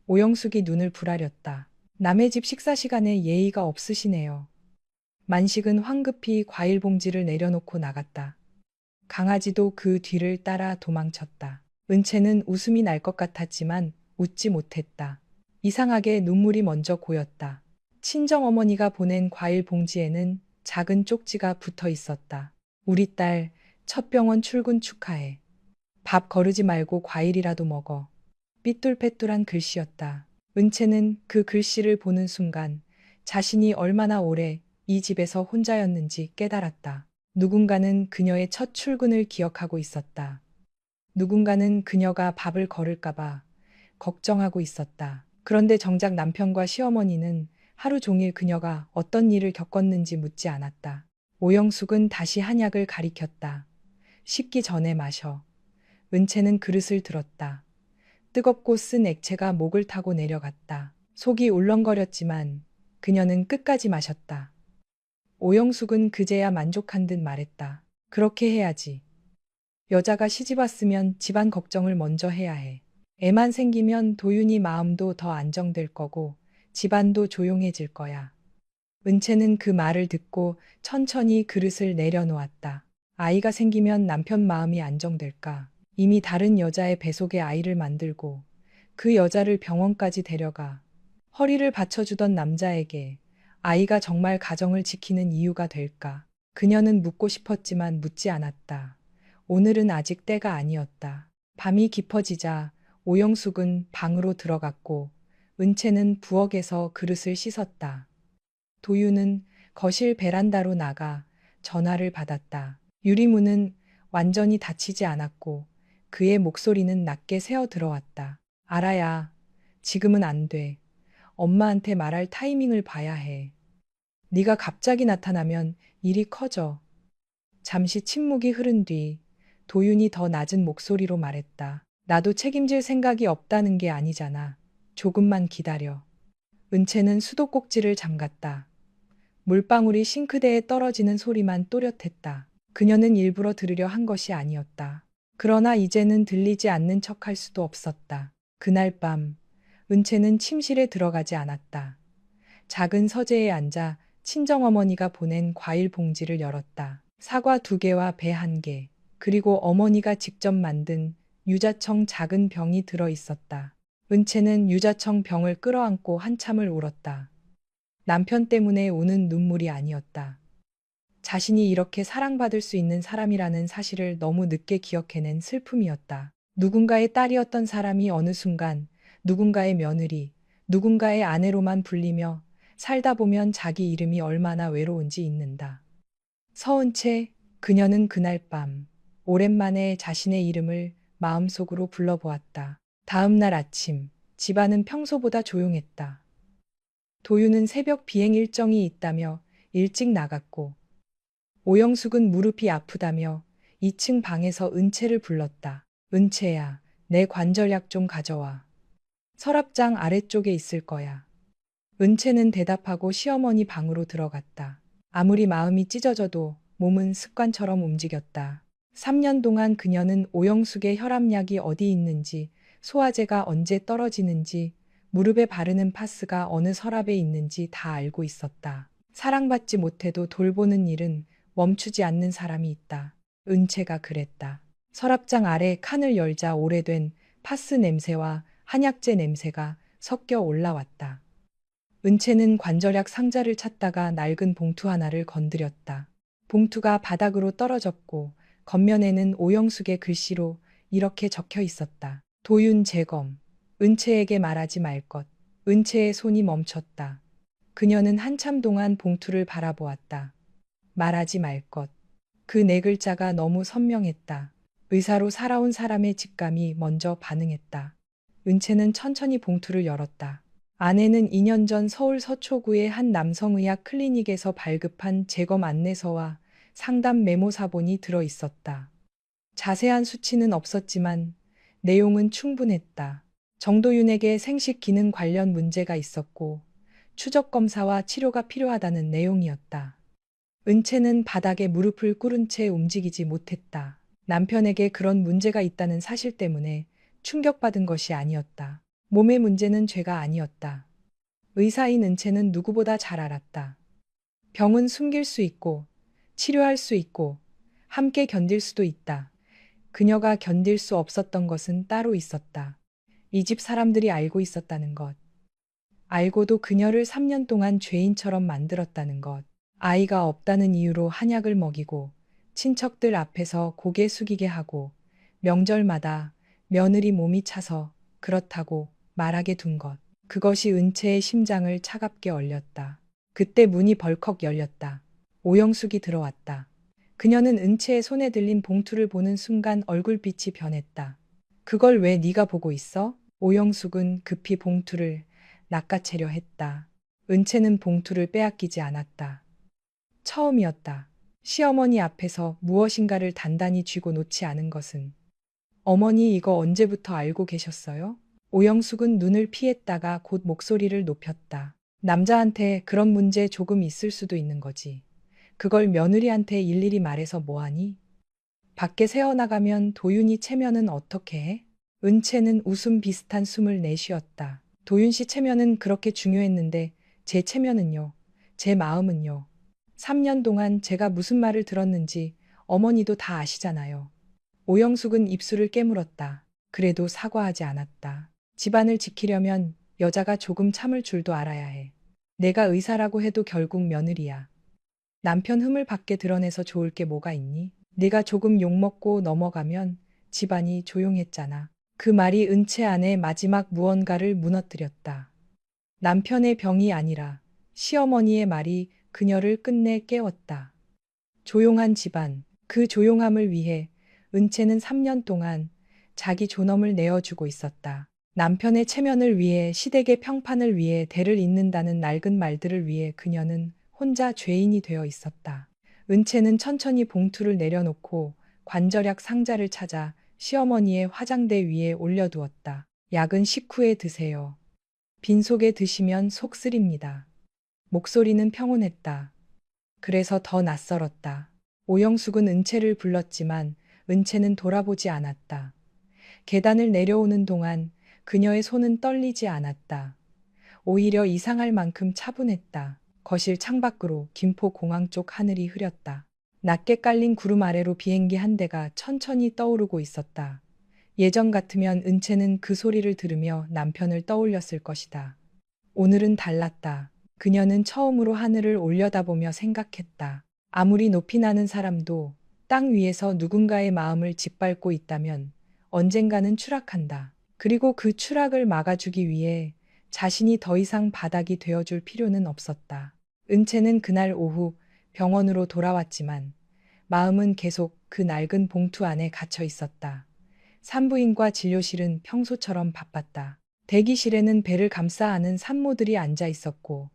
오영숙이 눈을 부라렸다. 남의 집 식사 시간에 예의가 없으시네요. 만식은 황급히 과일 봉지를 내려놓고 나갔다. 강아지도 그 뒤를 따라 도망쳤다. 은채는 웃음이 날 것 같았지만 웃지 못했다. 이상하게 눈물이 먼저 고였다. 친정어머니가 보낸 과일 봉지에는 작은 쪽지가 붙어 있었다. 우리 딸 첫 병원 출근 축하해. 밥 거르지 말고 과일이라도 먹어. 삐뚤빼뚤한 글씨였다. 은채는 그 글씨를 보는 순간 자신이 얼마나 오래 이 집에서 혼자였는지 깨달았다. 누군가는 그녀의 첫 출근을 기억하고 있었다. 누군가는 그녀가 밥을 거를까봐 걱정하고 있었다. 그런데 정작 남편과 시어머니는 하루 종일 그녀가 어떤 일을 겪었는지 묻지 않았다. 오영숙은 다시 한약을 가리켰다. 식기 전에 마셔. 은채는 그릇을 들었다. 뜨겁고 쓴 액체가 목을 타고 내려갔다. 속이 울렁거렸지만 그녀는 끝까지 마셨다. 오영숙은 그제야 만족한 듯 말했다. 그렇게 해야지. 여자가 시집 왔으면 집안 걱정을 먼저 해야 해. 애만 생기면 도윤이 마음도 더 안정될 거고 집안도 조용해질 거야. 은채는 그 말을 듣고 천천히 그릇을 내려놓았다. 아이가 생기면 남편 마음이 안정될까? 이미 다른 여자의 뱃속에 아이를 만들고 그 여자를 병원까지 데려가 허리를 받쳐주던 남자에게 아이가 정말 가정을 지키는 이유가 될까? 그녀는 묻고 싶었지만 묻지 않았다. 오늘은 아직 때가 아니었다. 밤이 깊어지자 오영숙은 방으로 들어갔고 은채는 부엌에서 그릇을 씻었다. 도유는 거실 베란다로 나가 전화를 받았다. 유리문은 완전히 닫히지 않았고 그의 목소리는 낮게 새어 들어왔다. 알아야, 지금은 안 돼. 엄마한테 말할 타이밍을 봐야 해. 네가 갑자기 나타나면 일이 커져. 잠시 침묵이 흐른 뒤 도윤이 더 낮은 목소리로 말했다. 나도 책임질 생각이 없다는 게 아니잖아. 조금만 기다려. 은채는 수도꼭지를 잠갔다. 물방울이 싱크대에 떨어지는 소리만 또렷했다. 그녀는 일부러 들으려 한 것이 아니었다. 그러나 이제는 들리지 않는 척할 수도 없었다. 그날 밤 은채는 침실에 들어가지 않았다. 작은 서재에 앉아 친정어머니가 보낸 과일 봉지를 열었다. 사과 2개와 배 1개, 그리고 어머니가 직접 만든 유자청 작은 병이 들어 있었다. 은채는 유자청 병을 끌어안고 한참을 울었다. 남편 때문에 우는 눈물이 아니었다. 자신이 이렇게 사랑받을 수 있는 사람이라는 사실을 너무 늦게 기억해낸 슬픔이었다. 누군가의 딸이었던 사람이 어느 순간 누군가의 며느리, 누군가의 아내로만 불리며 살다 보면 자기 이름이 얼마나 외로운지 잊는다. 서은채, 그녀는 그날 밤 오랜만에 자신의 이름을 마음속으로 불러보았다. 다음 날 아침, 집안은 평소보다 조용했다. 도유는 새벽 비행 일정이 있다며 일찍 나갔고 오영숙은 무릎이 아프다며 2층 방에서 은채를 불렀다. 은채야, 내 관절약 좀 가져와. 서랍장 아래쪽에 있을 거야. 은채는 대답하고 시어머니 방으로 들어갔다. 아무리 마음이 찢어져도 몸은 습관처럼 움직였다. 3년 동안 그녀는 오영숙의 혈압약이 어디 있는지, 소화제가 언제 떨어지는지, 무릎에 바르는 파스가 어느 서랍에 있는지 다 알고 있었다. 사랑받지 못해도 돌보는 일은 멈추지 않는 사람이 있다. 은채가 그랬다. 서랍장 아래 칸을 열자 오래된 파스 냄새와 한약재 냄새가 섞여 올라왔다. 은채는 관절약 상자를 찾다가 낡은 봉투 하나를 건드렸다. 봉투가 바닥으로 떨어졌고 겉면에는 오영숙의 글씨로 이렇게 적혀 있었다. 도윤 재검. 은채에게 말하지 말 것. 은채의 손이 멈췄다. 그녀는 한참 동안 봉투를 바라보았다. 말하지 말 것. 그 4글자가 너무 선명했다. 의사로 살아온 사람의 직감이 먼저 반응했다. 은채는 천천히 봉투를 열었다. 안에는 2년 전 서울 서초구의 한 남성의학 클리닉에서 발급한 재검 안내서와 상담 메모 사본이 들어 있었다. 자세한 수치는 없었지만 내용은 충분했다. 정도윤에게 생식 기능 관련 문제가 있었고 추적 검사와 치료가 필요하다는 내용이었다. 은채는 바닥에 무릎을 꿇은 채 움직이지 못했다. 남편에게 그런 문제가 있다는 사실 때문에 충격받은 것이 아니었다. 몸의 문제는 죄가 아니었다. 의사인 은채는 누구보다 잘 알았다. 병은 숨길 수 있고, 치료할 수 있고, 함께 견딜 수도 있다. 그녀가 견딜 수 없었던 것은 따로 있었다. 이 집 사람들이 알고 있었다는 것. 알고도 그녀를 3년 동안 죄인처럼 만들었다는 것. 아이가 없다는 이유로 한약을 먹이고, 친척들 앞에서 고개 숙이게 하고, 명절마다 며느리 몸이 차서 그렇다고 말하게 둔 것. 그것이 은채의 심장을 차갑게 얼렸다. 그때 문이 벌컥 열렸다. 오영숙이 들어왔다. 그녀는 은채의 손에 들린 봉투를 보는 순간 얼굴빛이 변했다. 그걸 왜 네가 보고 있어? 오영숙은 급히 봉투를 낚아채려 했다. 은채는 봉투를 빼앗기지 않았다. 처음이었다. 시어머니 앞에서 무엇인가를 단단히 쥐고 놓지 않은 것은. 어머니 이거 언제부터 알고 계셨어요? 오영숙은 눈을 피했다가 곧 목소리를 높였다. 남자한테 그런 문제 조금 있을 수도 있는 거지. 그걸 며느리한테 일일이 말해서 뭐하니? 밖에 새어나가면 도윤이 체면은 어떻게 해? 은채는 웃음 비슷한 숨을 내쉬었다. 도윤 씨 체면은 그렇게 중요했는데 제 체면은요. 제 마음은요. 3년 동안 제가 무슨 말을 들었는지 어머니도 다 아시잖아요. 오영숙은 입술을 깨물었다. 그래도 사과하지 않았다. 집안을 지키려면 여자가 조금 참을 줄도 알아야 해. 내가 의사라고 해도 결국 며느리야. 남편 흠을 밖에 드러내서 좋을 게 뭐가 있니? 네가 조금 욕먹고 넘어가면 집안이 조용했잖아. 그 말이 은채 안에 마지막 무언가를 무너뜨렸다. 남편의 병이 아니라 시어머니의 말이 그녀를 끝내 깨웠다. 조용한 집안, 그 조용함을 위해 은채는 3년 동안 자기 존엄을 내어주고 있었다. 남편의 체면을 위해, 시댁의 평판을 위해, 대를 잇는다는 낡은 말들을 위해 그녀는 혼자 죄인이 되어 있었다. 은채는 천천히 봉투를 내려놓고 관절약 상자를 찾아 시어머니의 화장대 위에 올려두었다. 약은 식후에 드세요. 빈속에 드시면 속 쓰립니다. 목소리는 평온했다. 그래서 더 낯설었다. 오영숙은 은채를 불렀지만 은채는 돌아보지 않았다. 계단을 내려오는 동안 그녀의 손은 떨리지 않았다. 오히려 이상할 만큼 차분했다. 거실 창밖으로 김포공항 쪽 하늘이 흐렸다. 낮게 깔린 구름 아래로 비행기 한 대가 천천히 떠오르고 있었다. 예전 같으면 은채는 그 소리를 들으며 남편을 떠올렸을 것이다. 오늘은 달랐다. 그녀는 처음으로 하늘을 올려다보며 생각했다. 아무리 높이 나는 사람도 땅 위에서 누군가의 마음을 짓밟고 있다면 언젠가는 추락한다. 그리고 그 추락을 막아주기 위해 자신이 더 이상 바닥이 되어줄 필요는 없었다. 은채는 그날 오후 병원으로 돌아왔지만 마음은 계속 그 낡은 봉투 안에 갇혀 있었다. 산부인과 진료실은 평소처럼 바빴다. 대기실에는 배를 감싸 안은 산모들이 앉아 있었고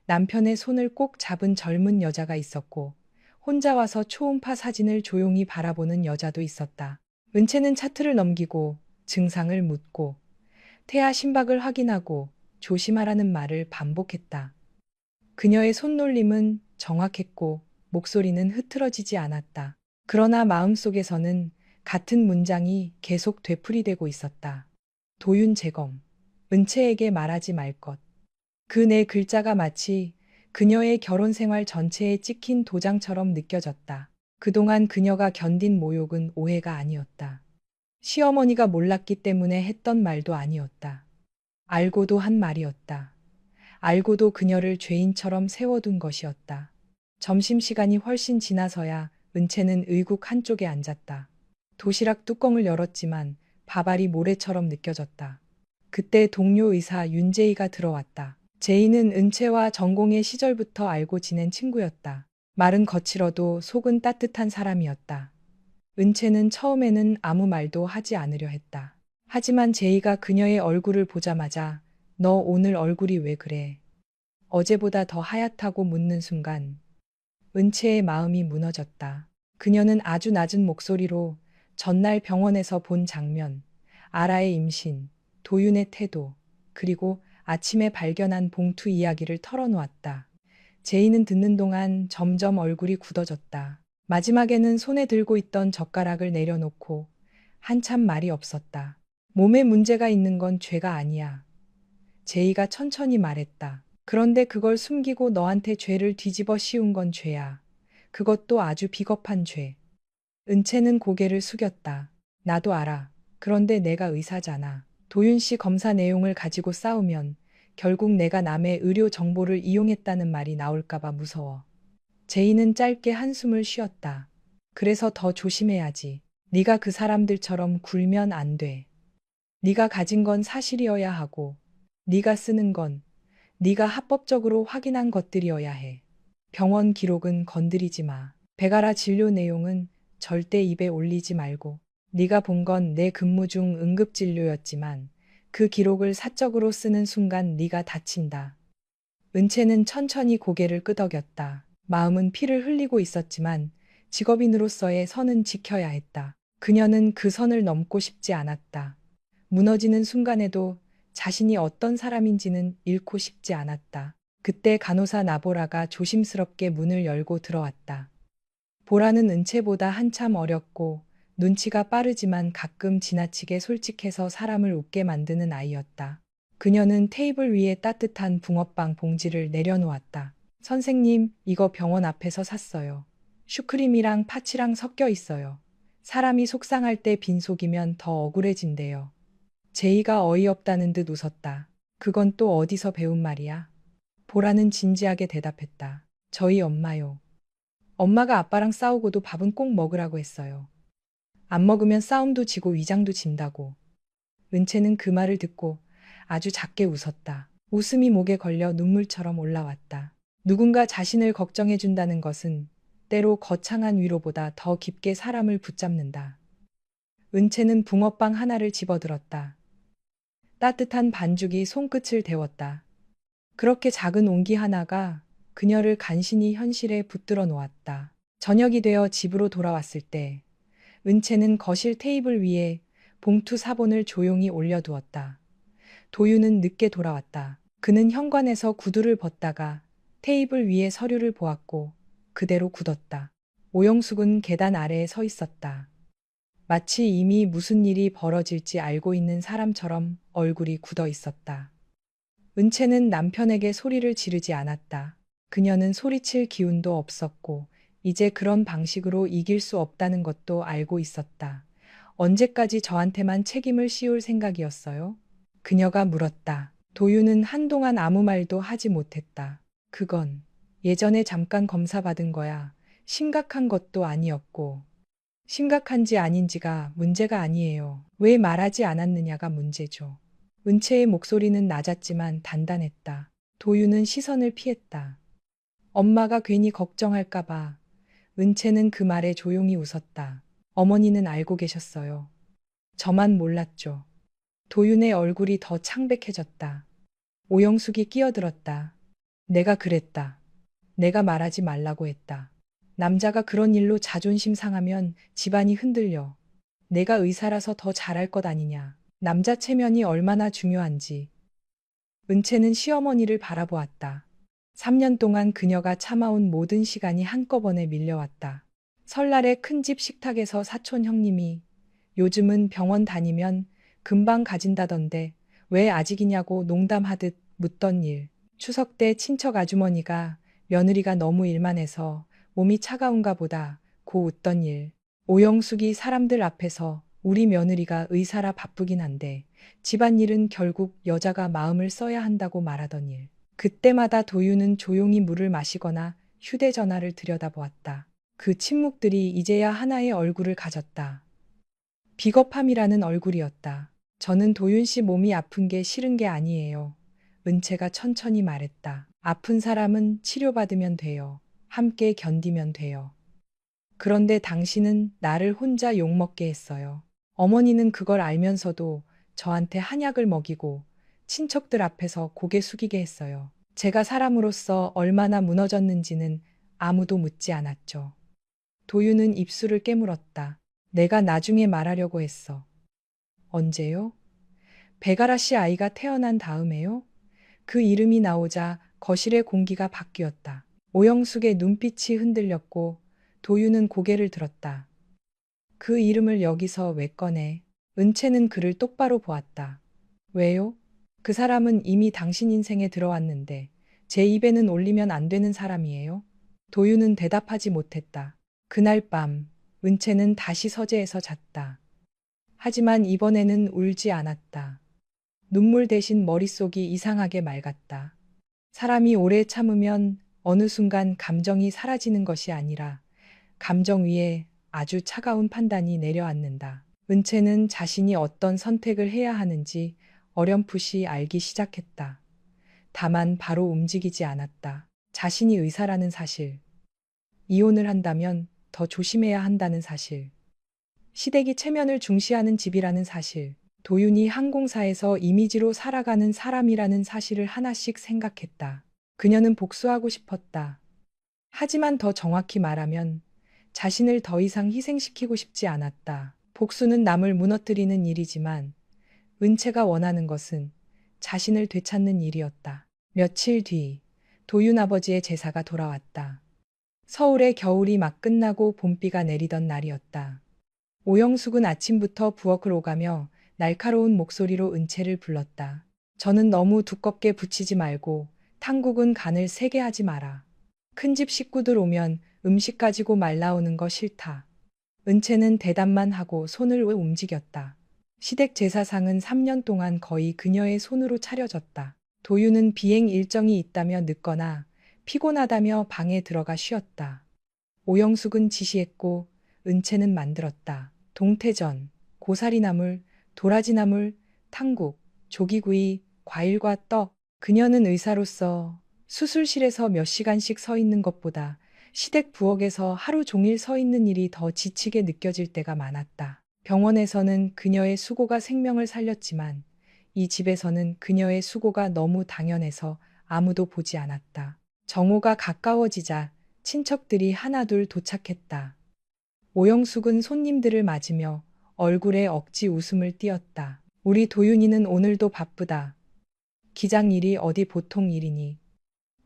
남편의 손을 꼭 잡은 젊은 여자가 있었고 혼자 와서 초음파 사진을 조용히 바라보는 여자도 있었다. 은채는 차트를 넘기고 증상을 묻고 태아 심박을 확인하고 조심하라는 말을 반복했다. 그녀의 손놀림은 정확했고 목소리는 흐트러지지 않았다. 그러나 마음속에서는 같은 문장이 계속 되풀이되고 있었다. 도윤 재검. 은채에게 말하지 말 것. 그 네 글자가 마치 그녀의 결혼 생활 전체에 찍힌 도장처럼 느껴졌다. 그동안 그녀가 견딘 모욕은 오해가 아니었다. 시어머니가 몰랐기 때문에 했던 말도 아니었다. 알고도 한 말이었다. 알고도 그녀를 죄인처럼 세워둔 것이었다. 점심시간이 훨씬 지나서야 은채는 의국 한쪽에 앉았다. 도시락 뚜껑을 열었지만 밥알이 모래처럼 느껴졌다. 그때 동료 의사 윤재희가 들어왔다. 제이는 은채와 전공의 시절부터 알고 지낸 친구였다. 말은 거칠어도 속은 따뜻한 사람이었다. 은채는 처음에는 아무 말도 하지 않으려 했다. 하지만 제이가 그녀의 얼굴을 보자마자 너 오늘 얼굴이 왜 그래? 어제보다 더 하얗다고 묻는 순간 은채의 마음이 무너졌다. 그녀는 아주 낮은 목소리로 전날 병원에서 본 장면, 아라의 임신, 도윤의 태도, 그리고 아침에 발견한 봉투 이야기를 털어놓았다. 제이는 듣는 동안 점점 얼굴이 굳어졌다. 마지막에는 손에 들고 있던 젓가락을 내려놓고 한참 말이 없었다. 몸에 문제가 있는 건 죄가 아니야. 제이가 천천히 말했다. 그런데 그걸 숨기고 너한테 죄를 뒤집어 씌운 건 죄야. 그것도 아주 비겁한 죄. 은채는 고개를 숙였다. 나도 알아. 그런데 내가 의사잖아. 도윤 씨 검사 내용을 가지고 싸우면 결국 내가 남의 의료 정보를 이용했다는 말이 나올까봐 무서워. 제이는 짧게 한숨을 쉬었다. 그래서 더 조심해야지. 네가 그 사람들처럼 굴면 안 돼. 네가 가진 건 사실이어야 하고 네가 쓰는 건 네가 합법적으로 확인한 것들이어야 해. 병원 기록은 건드리지 마. 배가라 진료 내용은 절대 입에 올리지 말고. 네가 본 건 내 근무 중 응급진료였지만 그 기록을 사적으로 쓰는 순간 네가 다친다. 은채는 천천히 고개를 끄덕였다. 마음은 피를 흘리고 있었지만 직업인으로서의 선은 지켜야 했다. 그녀는 그 선을 넘고 싶지 않았다. 무너지는 순간에도 자신이 어떤 사람인지는 잃고 싶지 않았다. 그때 간호사 나보라가 조심스럽게 문을 열고 들어왔다. 보라는 은채보다 한참 어렸고 눈치가 빠르지만 가끔 지나치게 솔직해서 사람을 웃게 만드는 아이였다. 그녀는 테이블 위에 따뜻한 붕어빵 봉지를 내려놓았다. 선생님, 이거 병원 앞에서 샀어요. 슈크림이랑 파치랑 섞여 있어요. 사람이 속상할 때 빈속이면 더 억울해진대요. 제이가 어이없다는 듯 웃었다. 그건 또 어디서 배운 말이야? 보라는 진지하게 대답했다. 저희 엄마요. 엄마가 아빠랑 싸우고도 밥은 꼭 먹으라고 했어요. 안 먹으면 싸움도 지고 위장도 진다고. 은채는 그 말을 듣고 아주 작게 웃었다. 웃음이 목에 걸려 눈물처럼 올라왔다. 누군가 자신을 걱정해준다는 것은 때로 거창한 위로보다 더 깊게 사람을 붙잡는다. 은채는 붕어빵 하나를 집어들었다. 따뜻한 반죽이 손끝을 데웠다. 그렇게 작은 온기 하나가 그녀를 간신히 현실에 붙들어 놓았다. 저녁이 되어 집으로 돌아왔을 때 은채는 거실 테이블 위에 봉투 사본을 조용히 올려두었다. 도유는 늦게 돌아왔다. 그는 현관에서 구두를 벗다가 테이블 위에 서류를 보았고 그대로 굳었다. 오영숙은 계단 아래에 서 있었다. 마치 이미 무슨 일이 벌어질지 알고 있는 사람처럼 얼굴이 굳어 있었다. 은채는 남편에게 소리를 지르지 않았다. 그녀는 소리칠 기운도 없었고 이제 그런 방식으로 이길 수 없다는 것도 알고 있었다. 언제까지 저한테만 책임을 씌울 생각이었어요? 그녀가 물었다. 도유는 한동안 아무 말도 하지 못했다. 그건 예전에 잠깐 검사받은 거야. 심각한 것도 아니었고. 심각한지 아닌지가 문제가 아니에요. 왜 말하지 않았느냐가 문제죠. 은채의 목소리는 낮았지만 단단했다. 도유는 시선을 피했다. 엄마가 괜히 걱정할까봐. 은채는 그 말에 조용히 웃었다. 어머니는 알고 계셨어요. 저만 몰랐죠. 도윤의 얼굴이 더 창백해졌다. 오영숙이 끼어들었다. 내가 그랬다. 내가 말하지 말라고 했다. 남자가 그런 일로 자존심 상하면 집안이 흔들려. 내가 의사라서 더 잘할 것 아니냐. 남자 체면이 얼마나 중요한지. 은채는 시어머니를 바라보았다. 3년 동안 그녀가 참아온 모든 시간이 한꺼번에 밀려왔다. 설날에 큰 집 식탁에서 사촌 형님이 요즘은 병원 다니면 금방 가진다던데 왜 아직이냐고 농담하듯 묻던 일. 추석 때 친척 아주머니가 며느리가 너무 일만 해서 몸이 차가운가 보다 고 웃던 일. 오영숙이 사람들 앞에서 우리 며느리가 의사라 바쁘긴 한데 집안일은 결국 여자가 마음을 써야 한다고 말하던 일. 그때마다 도유는 조용히 물을 마시거나 휴대전화를 들여다보았다. 그 침묵들이 이제야 하나의 얼굴을 가졌다. 비겁함이라는 얼굴이었다. 저는 도윤 씨 몸이 아픈 게 싫은 게 아니에요. 은채가 천천히 말했다. 아픈 사람은 치료받으면 돼요. 함께 견디면 돼요. 그런데 당신은 나를 혼자 욕먹게 했어요. 어머니는 그걸 알면서도 저한테 한약을 먹이고 친척들 앞에서 고개 숙이게 했어요. 제가 사람으로서 얼마나 무너졌는지는 아무도 묻지 않았죠. 도유는 입술을 깨물었다. 내가 나중에 말하려고 했어. 언제요? 배가라 씨 아이가 태어난 다음에요? 그 이름이 나오자 거실의 공기가 바뀌었다. 오영숙의 눈빛이 흔들렸고 도윤은 고개를 들었다. 그 이름을 여기서 왜 꺼내? 은채는 그를 똑바로 보았다. 왜요? 그 사람은 이미 당신 인생에 들어왔는데 제 입에는 올리면 안 되는 사람이에요? 도윤은 대답하지 못했다. 그날 밤 은채는 다시 서재에서 잤다. 하지만 이번에는 울지 않았다. 눈물 대신 머릿속이 이상하게 맑았다. 사람이 오래 참으면 어느 순간 감정이 사라지는 것이 아니라 감정 위에 아주 차가운 판단이 내려앉는다. 은채는 자신이 어떤 선택을 해야 하는지 어렴풋이 알기 시작했다. 다만 바로 움직이지 않았다. 자신이 의사라는 사실, 이혼을 한다면 더 조심해야 한다는 사실, 시댁이 체면을 중시하는 집이라는 사실, 도윤이 항공사에서 이미지로 살아가는 사람이라는 사실을 하나씩 생각했다. 그녀는 복수하고 싶었다. 하지만 더 정확히 말하면 자신을 더 이상 희생시키고 싶지 않았다. 복수는 남을 무너뜨리는 일이지만 은채가 원하는 것은 자신을 되찾는 일이었다. 며칠 뒤 도윤 아버지의 제사가 돌아왔다. 서울의 겨울이 막 끝나고 봄비가 내리던 날이었다. 오영숙은 아침부터 부엌을 오가며 날카로운 목소리로 은채를 불렀다. 저는 너무 두껍게 부치지 말고 탕국은 간을 세게 하지 마라. 큰 집 식구들 오면 음식 가지고 말 나오는 거 싫다. 은채는 대답만 하고 손을 왜 움직였다. 시댁 제사상은 3년 동안 거의 그녀의 손으로 차려졌다. 도윤은 비행 일정이 있다며 늦거나 피곤하다며 방에 들어가 쉬었다. 오영숙은 지시했고 은채는 만들었다. 동태전, 고사리나물, 도라지나물, 탕국, 조기구이, 과일과 떡. 그녀는 의사로서 수술실에서 몇 시간씩 서 있는 것보다 시댁 부엌에서 하루 종일 서 있는 일이 더 지치게 느껴질 때가 많았다. 병원에서는 그녀의 수고가 생명을 살렸지만 이 집에서는 그녀의 수고가 너무 당연해서 아무도 보지 않았다. 정오가 가까워지자 친척들이 하나둘 도착했다. 오영숙은 손님들을 맞으며 얼굴에 억지 웃음을 띄었다. 우리 도윤이는 오늘도 바쁘다. 기장 일이 어디 보통 일이니.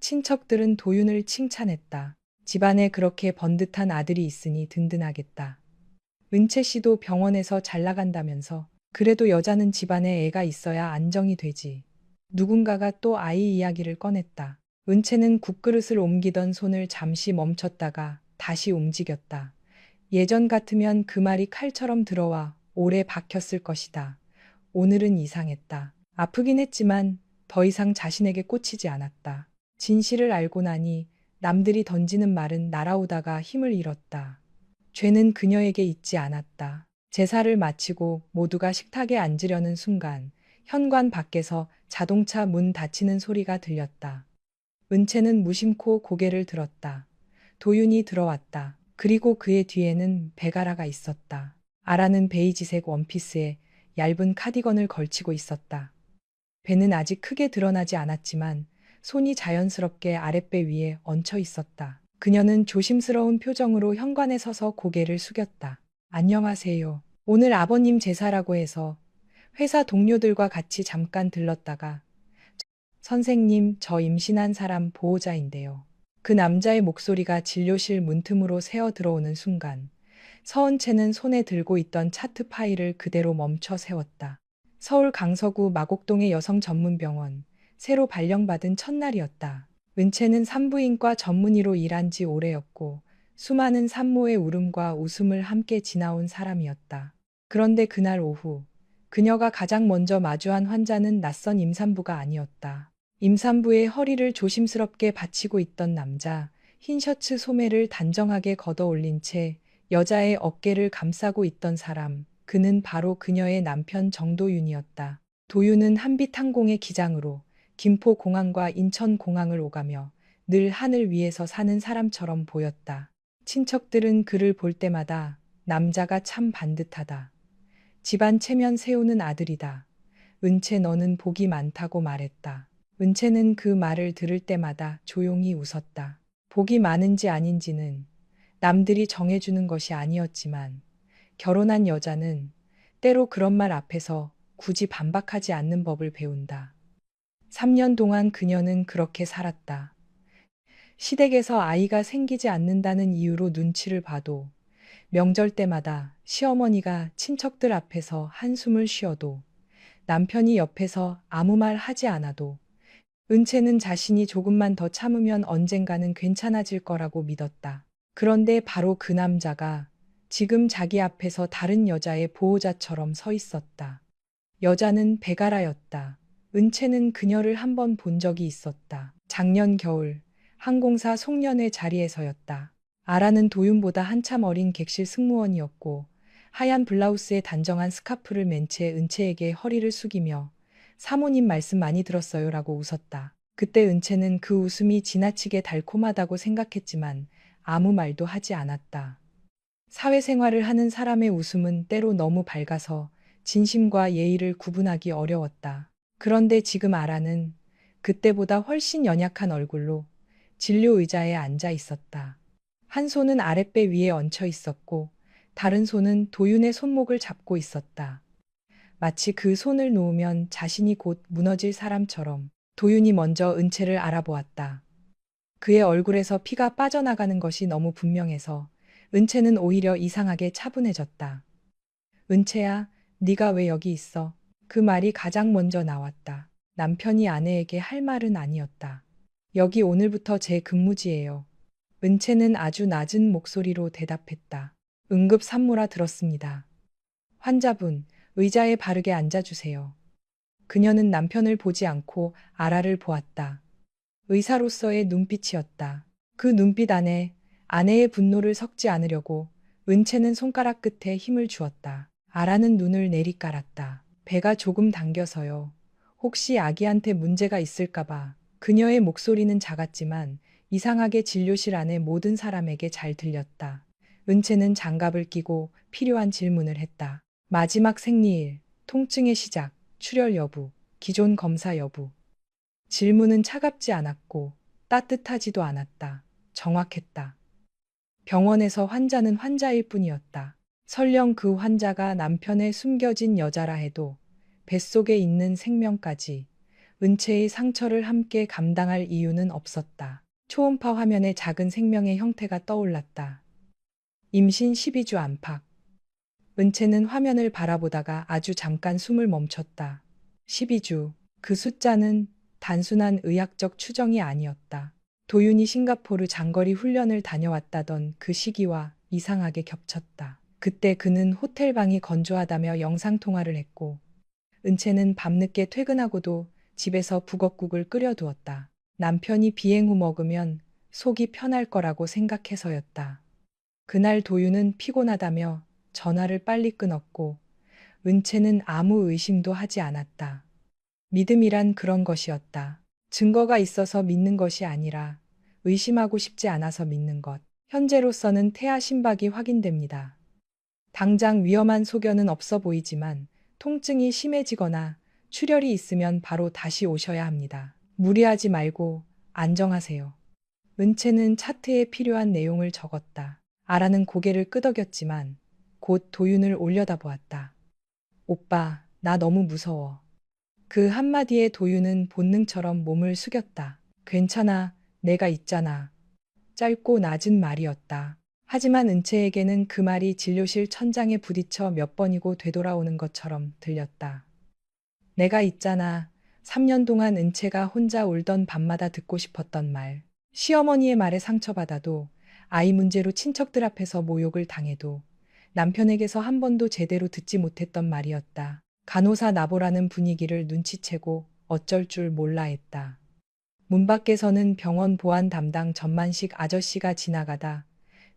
친척들은 도윤을 칭찬했다. 집안에 그렇게 번듯한 아들이 있으니 든든하겠다. 은채 씨도 병원에서 잘 나간다면서. 그래도 여자는 집안에 애가 있어야 안정이 되지. 누군가가 또 아이 이야기를 꺼냈다. 은채는 국그릇을 옮기던 손을 잠시 멈췄다가 다시 움직였다. 예전 같으면 그 말이 칼처럼 들어와 오래 박혔을 것이다. 오늘은 이상했다. 아프긴 했지만 더 이상 자신에게 꽂히지 않았다. 진실을 알고 나니 남들이 던지는 말은 날아오다가 힘을 잃었다. 죄는 그녀에게 있지 않았다. 제사를 마치고 모두가 식탁에 앉으려는 순간 현관 밖에서 자동차 문 닫히는 소리가 들렸다. 은채는 무심코 고개를 들었다. 도윤이 들어왔다. 그리고 그의 뒤에는 베가라가 있었다. 아라는 베이지색 원피스에 얇은 카디건을 걸치고 있었다. 배는 아직 크게 드러나지 않았지만 손이 자연스럽게 아랫배 위에 얹혀 있었다. 그녀는 조심스러운 표정으로 현관에 서서 고개를 숙였다. 안녕하세요. 오늘 아버님 제사라고 해서 회사 동료들과 같이 잠깐 들렀다가 선생님, 저 임신한 사람 보호자인데요. 그 남자의 목소리가 진료실 문틈으로 새어 들어오는 순간 서은채는 손에 들고 있던 차트 파일을 그대로 멈춰 세웠다. 서울 강서구 마곡동의 여성 전문병원, 새로 발령받은 첫날이었다. 은채는 산부인과 전문의로 일한 지 오래였고 수많은 산모의 울음과 웃음을 함께 지나온 사람이었다. 그런데 그날 오후 그녀가 가장 먼저 마주한 환자는 낯선 임산부가 아니었다. 임산부의 허리를 조심스럽게 받치고 있던 남자, 흰 셔츠 소매를 단정하게 걷어 올린 채 여자의 어깨를 감싸고 있던 사람, 그는 바로 그녀의 남편 정도윤이었다. 도윤은 한빛항공의 기장으로 김포공항과 인천공항을 오가며 늘 하늘 위에서 사는 사람처럼 보였다. 친척들은 그를 볼 때마다 남자가 참 반듯하다. 집안 체면 세우는 아들이다. 은채 너는 복이 많다고 말했다. 은채는 그 말을 들을 때마다 조용히 웃었다. 복이 많은지 아닌지는 남들이 정해주는 것이 아니었지만 결혼한 여자는 때로 그런 말 앞에서 굳이 반박하지 않는 법을 배운다. 3년 동안 그녀는 그렇게 살았다. 시댁에서 아이가 생기지 않는다는 이유로 눈치를 봐도 명절 때마다 시어머니가 친척들 앞에서 한숨을 쉬어도 남편이 옆에서 아무 말 하지 않아도 은채는 자신이 조금만 더 참으면 언젠가는 괜찮아질 거라고 믿었다. 그런데 바로 그 남자가 지금 자기 앞에서 다른 여자의 보호자처럼 서 있었다. 여자는 베가라였다. 은채는 그녀를 한 번 본 적이 있었다. 작년 겨울 항공사 송년회 자리에서였다. 아라는 도윤보다 한참 어린 객실 승무원이었고 하얀 블라우스에 단정한 스카프를 맨 채 은채에게 허리를 숙이며 사모님 말씀 많이 들었어요라고 웃었다. 그때 은채는 그 웃음이 지나치게 달콤하다고 생각했지만 아무 말도 하지 않았다. 사회생활을 하는 사람의 웃음은 때로 너무 밝아서 진심과 예의를 구분하기 어려웠다. 그런데 지금 아라는 그때보다 훨씬 연약한 얼굴로 진료 의자에 앉아 있었다. 한 손은 아랫배 위에 얹혀 있었고 다른 손은 도윤의 손목을 잡고 있었다. 마치 그 손을 놓으면 자신이 곧 무너질 사람처럼 도윤이 먼저 은채를 알아보았다. 그의 얼굴에서 피가 빠져나가는 것이 너무 분명해서 은채는 오히려 이상하게 차분해졌다. 은채야, 네가 왜 여기 있어? 그 말이 가장 먼저 나왔다. 남편이 아내에게 할 말은 아니었다. 여기 오늘부터 제 근무지예요. 은채는 아주 낮은 목소리로 대답했다. 응급 산모라 들었습니다. 환자분, 의자에 바르게 앉아주세요. 그녀는 남편을 보지 않고 아라를 보았다. 의사로서의 눈빛이었다. 그 눈빛 안에 아내의 분노를 섞지 않으려고 은채는 손가락 끝에 힘을 주었다. 아라는 눈을 내리깔았다. 배가 조금 당겨서요. 혹시 아기한테 문제가 있을까봐. 그녀의 목소리는 작았지만 이상하게 진료실 안의 모든 사람에게 잘 들렸다. 은채는 장갑을 끼고 필요한 질문을 했다. 마지막 생리일, 통증의 시작, 출혈 여부, 기존 검사 여부. 질문은 차갑지 않았고 따뜻하지도 않았다. 정확했다. 병원에서 환자는 환자일 뿐이었다. 설령 그 환자가 남편의 숨겨진 여자라 해도 뱃속에 있는 생명까지 은채의 상처를 함께 감당할 이유는 없었다. 초음파 화면에 작은 생명의 형태가 떠올랐다. 임신 12주 안팎. 은채는 화면을 바라보다가 아주 잠깐 숨을 멈췄다. 12주. 그 숫자는 단순한 의학적 추정이 아니었다. 도윤이 싱가포르 장거리 훈련을 다녀왔다던 그 시기와 이상하게 겹쳤다. 그때 그는 호텔 방이 건조하다며 영상통화를 했고 은채는 밤늦게 퇴근하고도 집에서 북엇국을 끓여두었다. 남편이 비행 후 먹으면 속이 편할 거라고 생각해서였다. 그날 도윤은 피곤하다며 전화를 빨리 끊었고 은채는 아무 의심도 하지 않았다. 믿음이란 그런 것이었다. 증거가 있어서 믿는 것이 아니라 의심하고 싶지 않아서 믿는 것. 현재로서는 태아 심박이 확인됩니다. 당장 위험한 소견은 없어 보이지만 통증이 심해지거나 출혈이 있으면 바로 다시 오셔야 합니다. 무리하지 말고 안정하세요. 은채는 차트에 필요한 내용을 적었다. 아라는 고개를 끄덕였지만 곧 도윤을 올려다보았다. 오빠, 나 너무 무서워. 그 한마디에 도윤은 본능처럼 몸을 숙였다. 괜찮아, 내가 있잖아. 짧고 낮은 말이었다. 하지만 은채에게는 그 말이 진료실 천장에 부딪혀 몇 번이고 되돌아오는 것처럼 들렸다. 내가 있잖아. 3년 동안 은채가 혼자 울던 밤마다 듣고 싶었던 말. 시어머니의 말에 상처받아도 아이 문제로 친척들 앞에서 모욕을 당해도 남편에게서 한 번도 제대로 듣지 못했던 말이었다. 간호사 나보라는 분위기를 눈치채고 어쩔 줄 몰라 했다. 문 밖에서는 병원 보안 담당 전만식 아저씨가 지나가다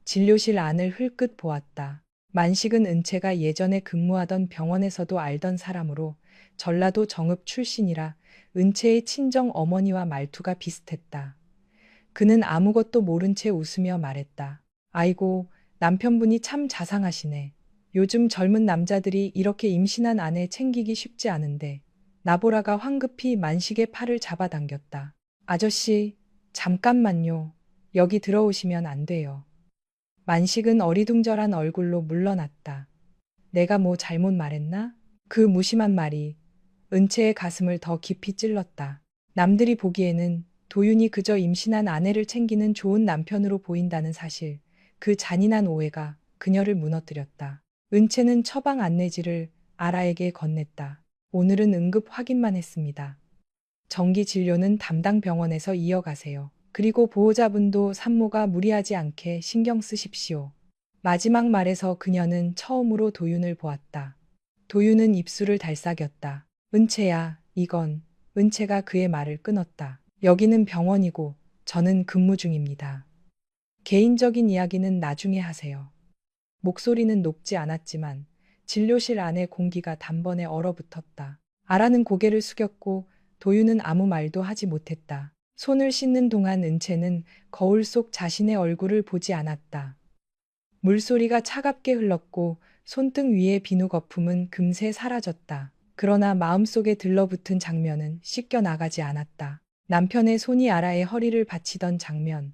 진료실 안을 흘끗 보았다. 만식은 은채가 예전에 근무하던 병원에서도 알던 사람으로 전라도 정읍 출신이라 은채의 친정 어머니와 말투가 비슷했다. 그는 아무것도 모른 채 웃으며 말했다. 아이고, 남편분이 참 자상하시네. 요즘 젊은 남자들이 이렇게 임신한 아내 챙기기 쉽지 않은데. 나보라가 황급히 만식의 팔을 잡아당겼다. 아저씨, 잠깐만요. 여기 들어오시면 안 돼요. 만식은 어리둥절한 얼굴로 물러났다. 내가 뭐 잘못 말했나? 그 무심한 말이 은채의 가슴을 더 깊이 찔렀다. 남들이 보기에는 도윤이 그저 임신한 아내를 챙기는 좋은 남편으로 보인다는 사실, 그 잔인한 오해가 그녀를 무너뜨렸다. 은채는 처방 안내지를 아라에게 건넸다. 오늘은 응급 확인만 했습니다. 정기 진료는 담당 병원에서 이어가세요. 그리고 보호자분도 산모가 무리하지 않게 신경 쓰십시오. 마지막 말에서 그녀는 처음으로 도윤을 보았다. 도윤은 입술을 달싹였다. 은채야, 이건. 은채가 그의 말을 끊었다. 여기는 병원이고 저는 근무 중입니다. 개인적인 이야기는 나중에 하세요. 목소리는 높지 않았지만 진료실 안의 공기가 단번에 얼어붙었다. 아라는 고개를 숙였고 도윤은 아무 말도 하지 못했다. 손을 씻는 동안 은채는 거울 속 자신의 얼굴을 보지 않았다. 물소리가 차갑게 흘렀고 손등 위의 비누 거품은 금세 사라졌다. 그러나 마음속에 들러붙은 장면은 씻겨 나가지 않았다. 남편의 손이 아라의 허리를 받치던 장면,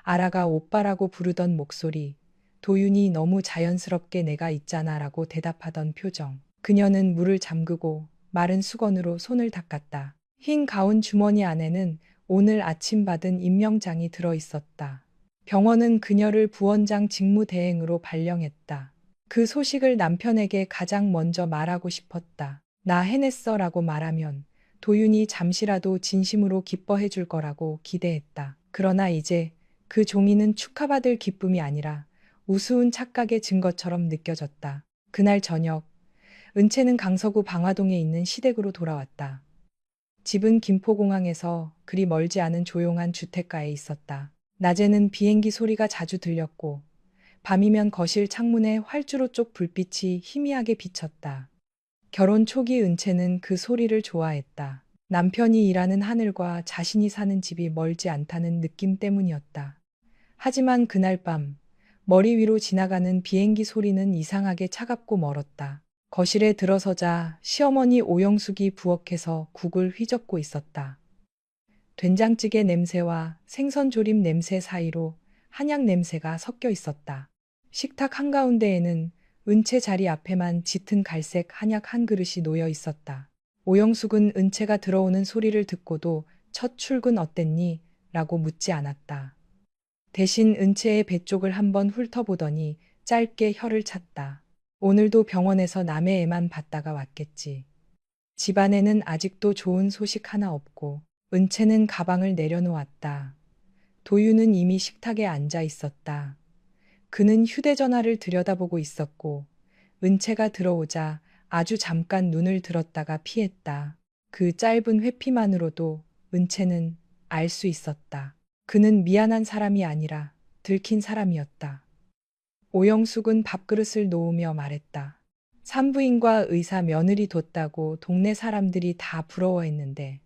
아라가 오빠라고 부르던 목소리, 도윤이 너무 자연스럽게 내가 있잖아 라고 대답하던 표정. 그녀는 물을 잠그고 마른 수건으로 손을 닦았다. 흰 가운 주머니 안에는 오늘 아침 받은 임명장이 들어 있었다. 병원은 그녀를 부원장 직무대행으로 발령했다. 그 소식을 남편에게 가장 먼저 말하고 싶었다. 나 해냈어 라고 말하면 도윤이 잠시라도 진심으로 기뻐해 줄 거라고 기대했다. 그러나 이제 그 종이는 축하받을 기쁨이 아니라 우스운 착각의 증거처럼 느껴졌다. 그날 저녁, 은채는 강서구 방화동에 있는 시댁으로 돌아왔다. 집은 김포공항에서 그리 멀지 않은 조용한 주택가에 있었다. 낮에는 비행기 소리가 자주 들렸고 밤이면 거실 창문에 활주로 쪽 불빛이 희미하게 비쳤다. 결혼 초기 은채는 그 소리를 좋아했다. 남편이 일하는 하늘과 자신이 사는 집이 멀지 않다는 느낌 때문이었다. 하지만 그날 밤 머리 위로 지나가는 비행기 소리는 이상하게 차갑고 멀었다. 거실에 들어서자 시어머니 오영숙이 부엌에서 국을 휘젓고 있었다. 된장찌개 냄새와 생선조림 냄새 사이로 한약 냄새가 섞여 있었다. 식탁 한가운데에는 은채 자리 앞에만 짙은 갈색 한약 한 그릇이 놓여 있었다. 오영숙은 은채가 들어오는 소리를 듣고도 첫 출근 어땠니? 라고 묻지 않았다. 대신 은채의 배 쪽을 한번 훑어보더니 짧게 혀를 찼다. 오늘도 병원에서 남의 애만 봤다가 왔겠지. 집안에는 아직도 좋은 소식 하나 없고 은채는 가방을 내려놓았다. 도윤은 이미 식탁에 앉아 있었다. 그는 휴대전화를 들여다보고 있었고 은채가 들어오자 아주 잠깐 눈을 들었다가 피했다. 그 짧은 회피만으로도 은채는 알 수 있었다. 그는 미안한 사람이 아니라 들킨 사람이었다. 오영숙은 밥그릇을 놓으며 말했다. 산부인과 의사 며느리 뒀다고 동네 사람들이 다 부러워했는데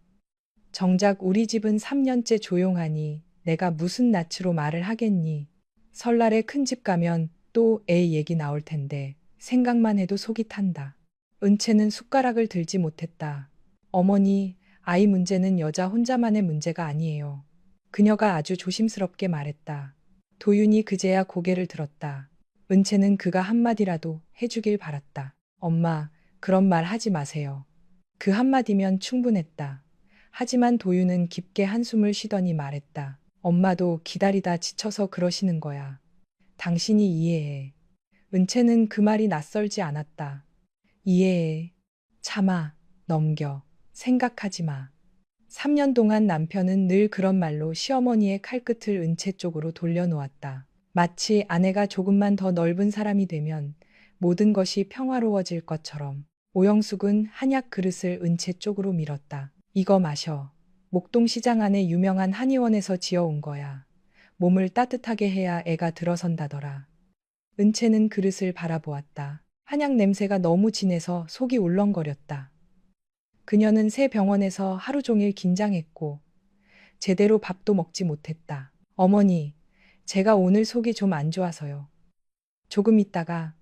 정작 우리 집은 3년째 조용하니 내가 무슨 낯으로 말을 하겠니? 설날에 큰 집 가면 또 애 얘기 나올 텐데 생각만 해도 속이 탄다. 은채는 숟가락을 들지 못했다. 어머니, 아이 문제는 여자 혼자만의 문제가 아니에요. 그녀가 아주 조심스럽게 말했다. 도윤이 그제야 고개를 들었다. 은채는 그가 한마디라도 해주길 바랐다. 엄마, 그런 말 하지 마세요. 그 한마디면 충분했다. 하지만 도윤은 깊게 한숨을 쉬더니 말했다. 엄마도 기다리다 지쳐서 그러시는 거야. 당신이 이해해. 은채는 그 말이 낯설지 않았다. 이해해. 참아. 넘겨. 생각하지 마. 3년 동안 남편은 늘 그런 말로 시어머니의 칼끝을 은채 쪽으로 돌려놓았다. 마치 아내가 조금만 더 넓은 사람이 되면 모든 것이 평화로워질 것처럼. 오영숙은 한약 그릇을 은채 쪽으로 밀었다. 이거 마셔. 목동시장 안에 유명한 한의원에서 지어온 거야. 몸을 따뜻하게 해야 애가 들어선다더라. 은채는 그릇을 바라보았다. 한약 냄새가 너무 진해서 속이 울렁거렸다. 그녀는 새 병원에서 하루 종일 긴장했고 제대로 밥도 먹지 못했다. 어머니, 제가 오늘 속이 좀 안 좋아서요. 조금 있다가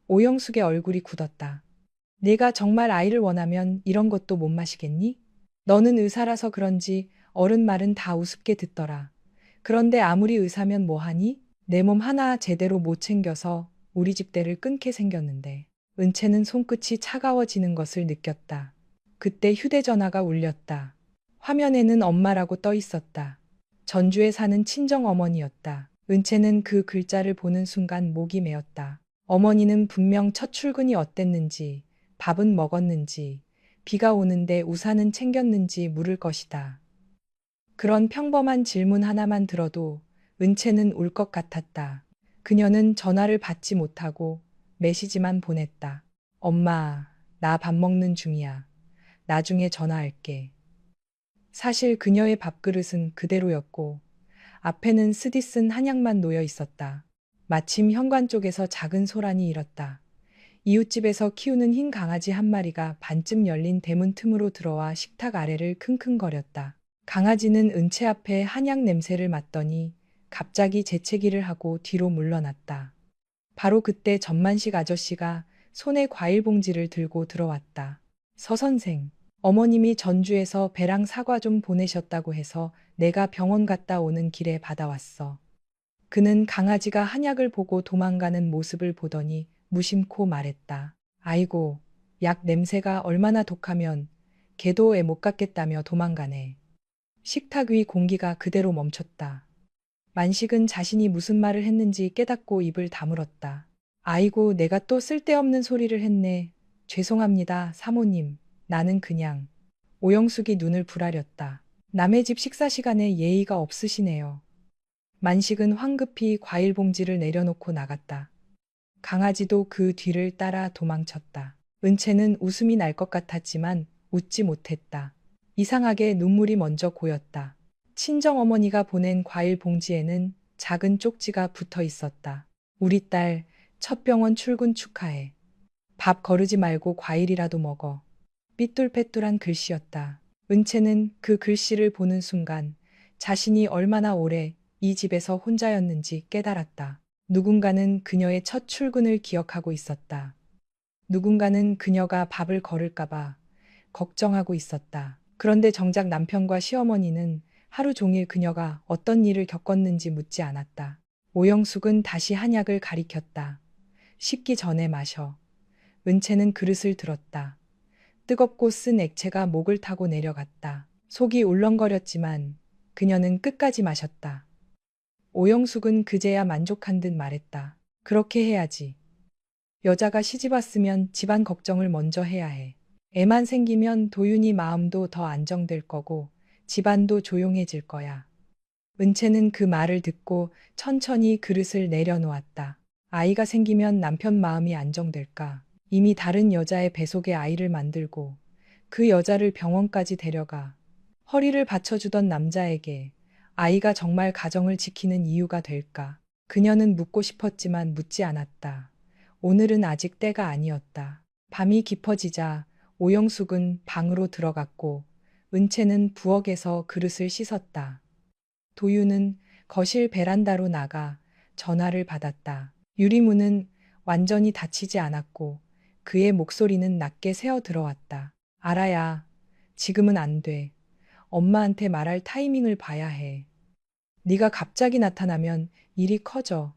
오영숙의 얼굴이 굳었다. 네가 정말 아이를 원하면 이런 것도 못 마시겠니? 너는 의사라서 그런지 어른 말은 다 우습게 듣더라. 그런데 아무리 의사면 뭐하니? 내 몸 하나 제대로 못 챙겨서 우리 집대를 끊게 생겼는데. 은채는 손끝이 차가워지는 것을 느꼈다. 그때 휴대전화가 울렸다. 화면에는 엄마라고 떠 있었다. 전주에 사는 친정 어머니였다. 은채는 그 글자를 보는 순간 목이 메었다. 어머니는 분명 첫 출근이 어땠는지, 밥은 먹었는지, 비가 오는데 우산은 챙겼는지 물을 것이다. 그런 평범한 질문 하나만 들어도 은채는 울 것 같았다. 그녀는 전화를 받지 못하고 메시지만 보냈다. 엄마, 나 밥 먹는 중이야. 나중에 전화할게. 사실 그녀의 밥그릇은 그대로였고 앞에는 쓰디 쓴 한약만 놓여 있었다. 마침 현관 쪽에서 작은 소란이 일었다. 이웃집에서 키우는 흰 강아지 한 마리가 반쯤 열린 대문 틈으로 들어와 식탁 아래를 킁킁거렸다. 강아지는 은채 앞에 한약 냄새를 맡더니 갑자기 재채기를 하고 뒤로 물러났다. 바로 그때 전만식 아저씨가 손에 과일 봉지를 들고 들어왔다. 서 선생, 어머님이 전주에서 배랑 사과 좀 보내셨다고 해서 내가 병원 갔다 오는 길에 받아왔어. 그는 강아지가 한약을 보고 도망가는 모습을 보더니 무심코 말했다. 아이고, 약 냄새가 얼마나 독하면 걔도 애 못 갖겠다며 도망가네. 식탁 위 공기가 그대로 멈췄다. 만식은 자신이 무슨 말을 했는지 깨닫고 입을 다물었다. 아이고, 내가 또 쓸데없는 소리를 했네. 죄송합니다, 사모님. 나는 그냥. 오영숙이 눈을 부라렸다. 남의 집 식사 시간에 예의가 없으시네요. 만식은 황급히 과일 봉지를 내려놓고 나갔다. 강아지도 그 뒤를 따라 도망쳤다. 은채는 웃음이 날 것 같았지만 웃지 못했다. 이상하게 눈물이 먼저 고였다. 친정어머니가 보낸 과일 봉지에는 작은 쪽지가 붙어 있었다. 우리 딸 첫 병원 출근 축하해. 밥 거르지 말고 과일이라도 먹어. 삐뚤빼뚤한 글씨였다. 은채는 그 글씨를 보는 순간 자신이 얼마나 오래 이 집에서 혼자였는지 깨달았다. 누군가는 그녀의 첫 출근을 기억하고 있었다. 누군가는 그녀가 밥을 거를까봐 걱정하고 있었다. 그런데 정작 남편과 시어머니는 하루 종일 그녀가 어떤 일을 겪었는지 묻지 않았다. 오영숙은 다시 한약을 가리켰다. 식기 전에 마셔. 은채는 그릇을 들었다. 뜨겁고 쓴 액체가 목을 타고 내려갔다. 속이 울렁거렸지만 그녀는 끝까지 마셨다. 오영숙은 그제야 만족한 듯 말했다. 그렇게 해야지. 여자가 시집 왔으면 집안 걱정을 먼저 해야 해. 애만 생기면 도윤이 마음도 더 안정될 거고 집안도 조용해질 거야. 은채는 그 말을 듣고 천천히 그릇을 내려놓았다. 아이가 생기면 남편 마음이 안정될까? 이미 다른 여자의 뱃속에 아이를 만들고 그 여자를 병원까지 데려가 허리를 받쳐주던 남자에게 아이가 정말 가정을 지키는 이유가 될까? 그녀는 묻고 싶었지만 묻지 않았다. 오늘은 아직 때가 아니었다. 밤이 깊어지자 오영숙은 방으로 들어갔고 은채는 부엌에서 그릇을 씻었다. 도유는 거실 베란다로 나가 전화를 받았다. 유리문은 완전히 닫히지 않았고 그의 목소리는 낮게 새어 들어왔다. 알아야, 지금은 안 돼. 엄마한테 말할 타이밍을 봐야 해. 네가 갑자기 나타나면 일이 커져.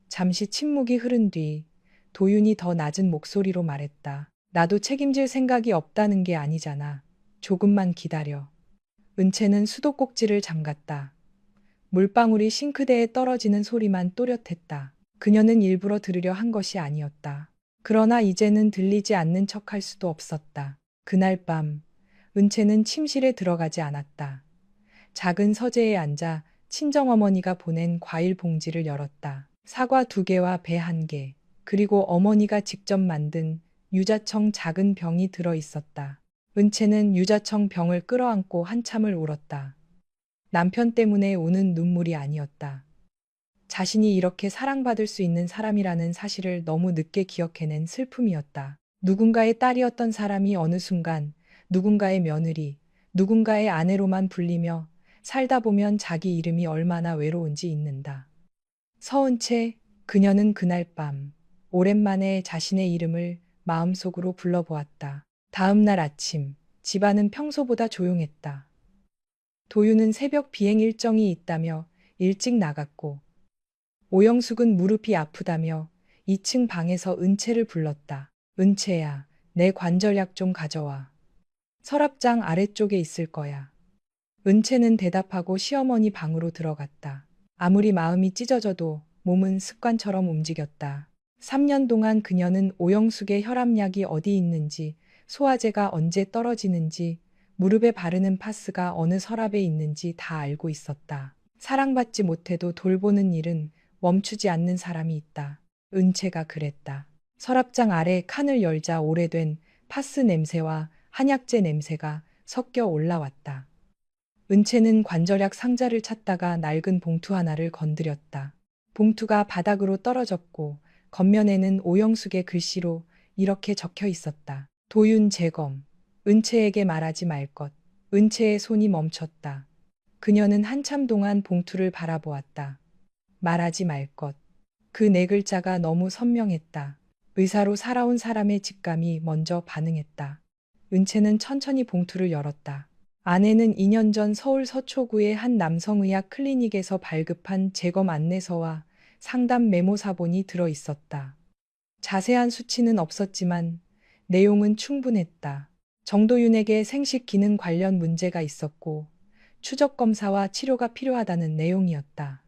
잠시 침묵이 흐른 뒤 도윤이 더 낮은 목소리로 말했다. 나도 책임질 생각이 없다는 게 아니잖아. 조금만 기다려. 은채는 수도꼭지를 잠갔다. 물방울이 싱크대에 떨어지는 소리만 또렷했다. 그녀는 일부러 들으려 한 것이 아니었다. 그러나 이제는 들리지 않는 척할 수도 없었다. 그날 밤, 은채는 침실에 들어가지 않았다. 작은 서재에 앉아 친정어머니가 보낸 과일 봉지를 열었다. 사과 2개와 배 1개, 그리고 어머니가 직접 만든 유자청 작은 병이 들어 있었다. 은채는 유자청 병을 끌어안고 한참을 울었다. 남편 때문에 우는 눈물이 아니었다. 자신이 이렇게 사랑받을 수 있는 사람이라는 사실을 너무 늦게 기억해낸 슬픔이었다. 누군가의 딸이었던 사람이 어느 순간 누군가의 며느리, 누군가의 아내로만 불리며 살다 보면 자기 이름이 얼마나 외로운지 잊는다. 서은채, 그녀는 그날 밤 오랜만에 자신의 이름을 마음속으로 불러보았다. 다음 날 아침, 집안은 평소보다 조용했다. 도유는 새벽 비행 일정이 있다며 일찍 나갔고 오영숙은 무릎이 아프다며 2층 방에서 은채를 불렀다. 은채야, 내 관절약 좀 가져와. 서랍장 아래쪽에 있을 거야. 은채는 대답하고 시어머니 방으로 들어갔다. 아무리 마음이 찢어져도 몸은 습관처럼 움직였다. 3년 동안 그녀는 오영숙의 혈압약이 어디 있는지, 소화제가 언제 떨어지는지, 무릎에 바르는 파스가 어느 서랍에 있는지 다 알고 있었다. 사랑받지 못해도 돌보는 일은 멈추지 않는 사람이 있다. 은채가 그랬다. 서랍장 아래 칸을 열자 오래된 파스 냄새와 한약재 냄새가 섞여 올라왔다. 은채는 관절약 상자를 찾다가 낡은 봉투 하나를 건드렸다. 봉투가 바닥으로 떨어졌고 겉면에는 오영숙의 글씨로 이렇게 적혀 있었다. 도윤 재검. 은채에게 말하지 말 것. 은채의 손이 멈췄다. 그녀는 한참 동안 봉투를 바라보았다. 말하지 말 것. 그 네 글자가 너무 선명했다. 의사로 살아온 사람의 직감이 먼저 반응했다. 은채는 천천히 봉투를 열었다. 안에는 2년 전 서울 서초구의 한 남성의학 클리닉에서 발급한 재검 안내서와 상담 메모 사본이 들어 있었다. 자세한 수치는 없었지만 내용은 충분했다. 정도윤에게 생식 기능 관련 문제가 있었고 추적 검사와 치료가 필요하다는 내용이었다.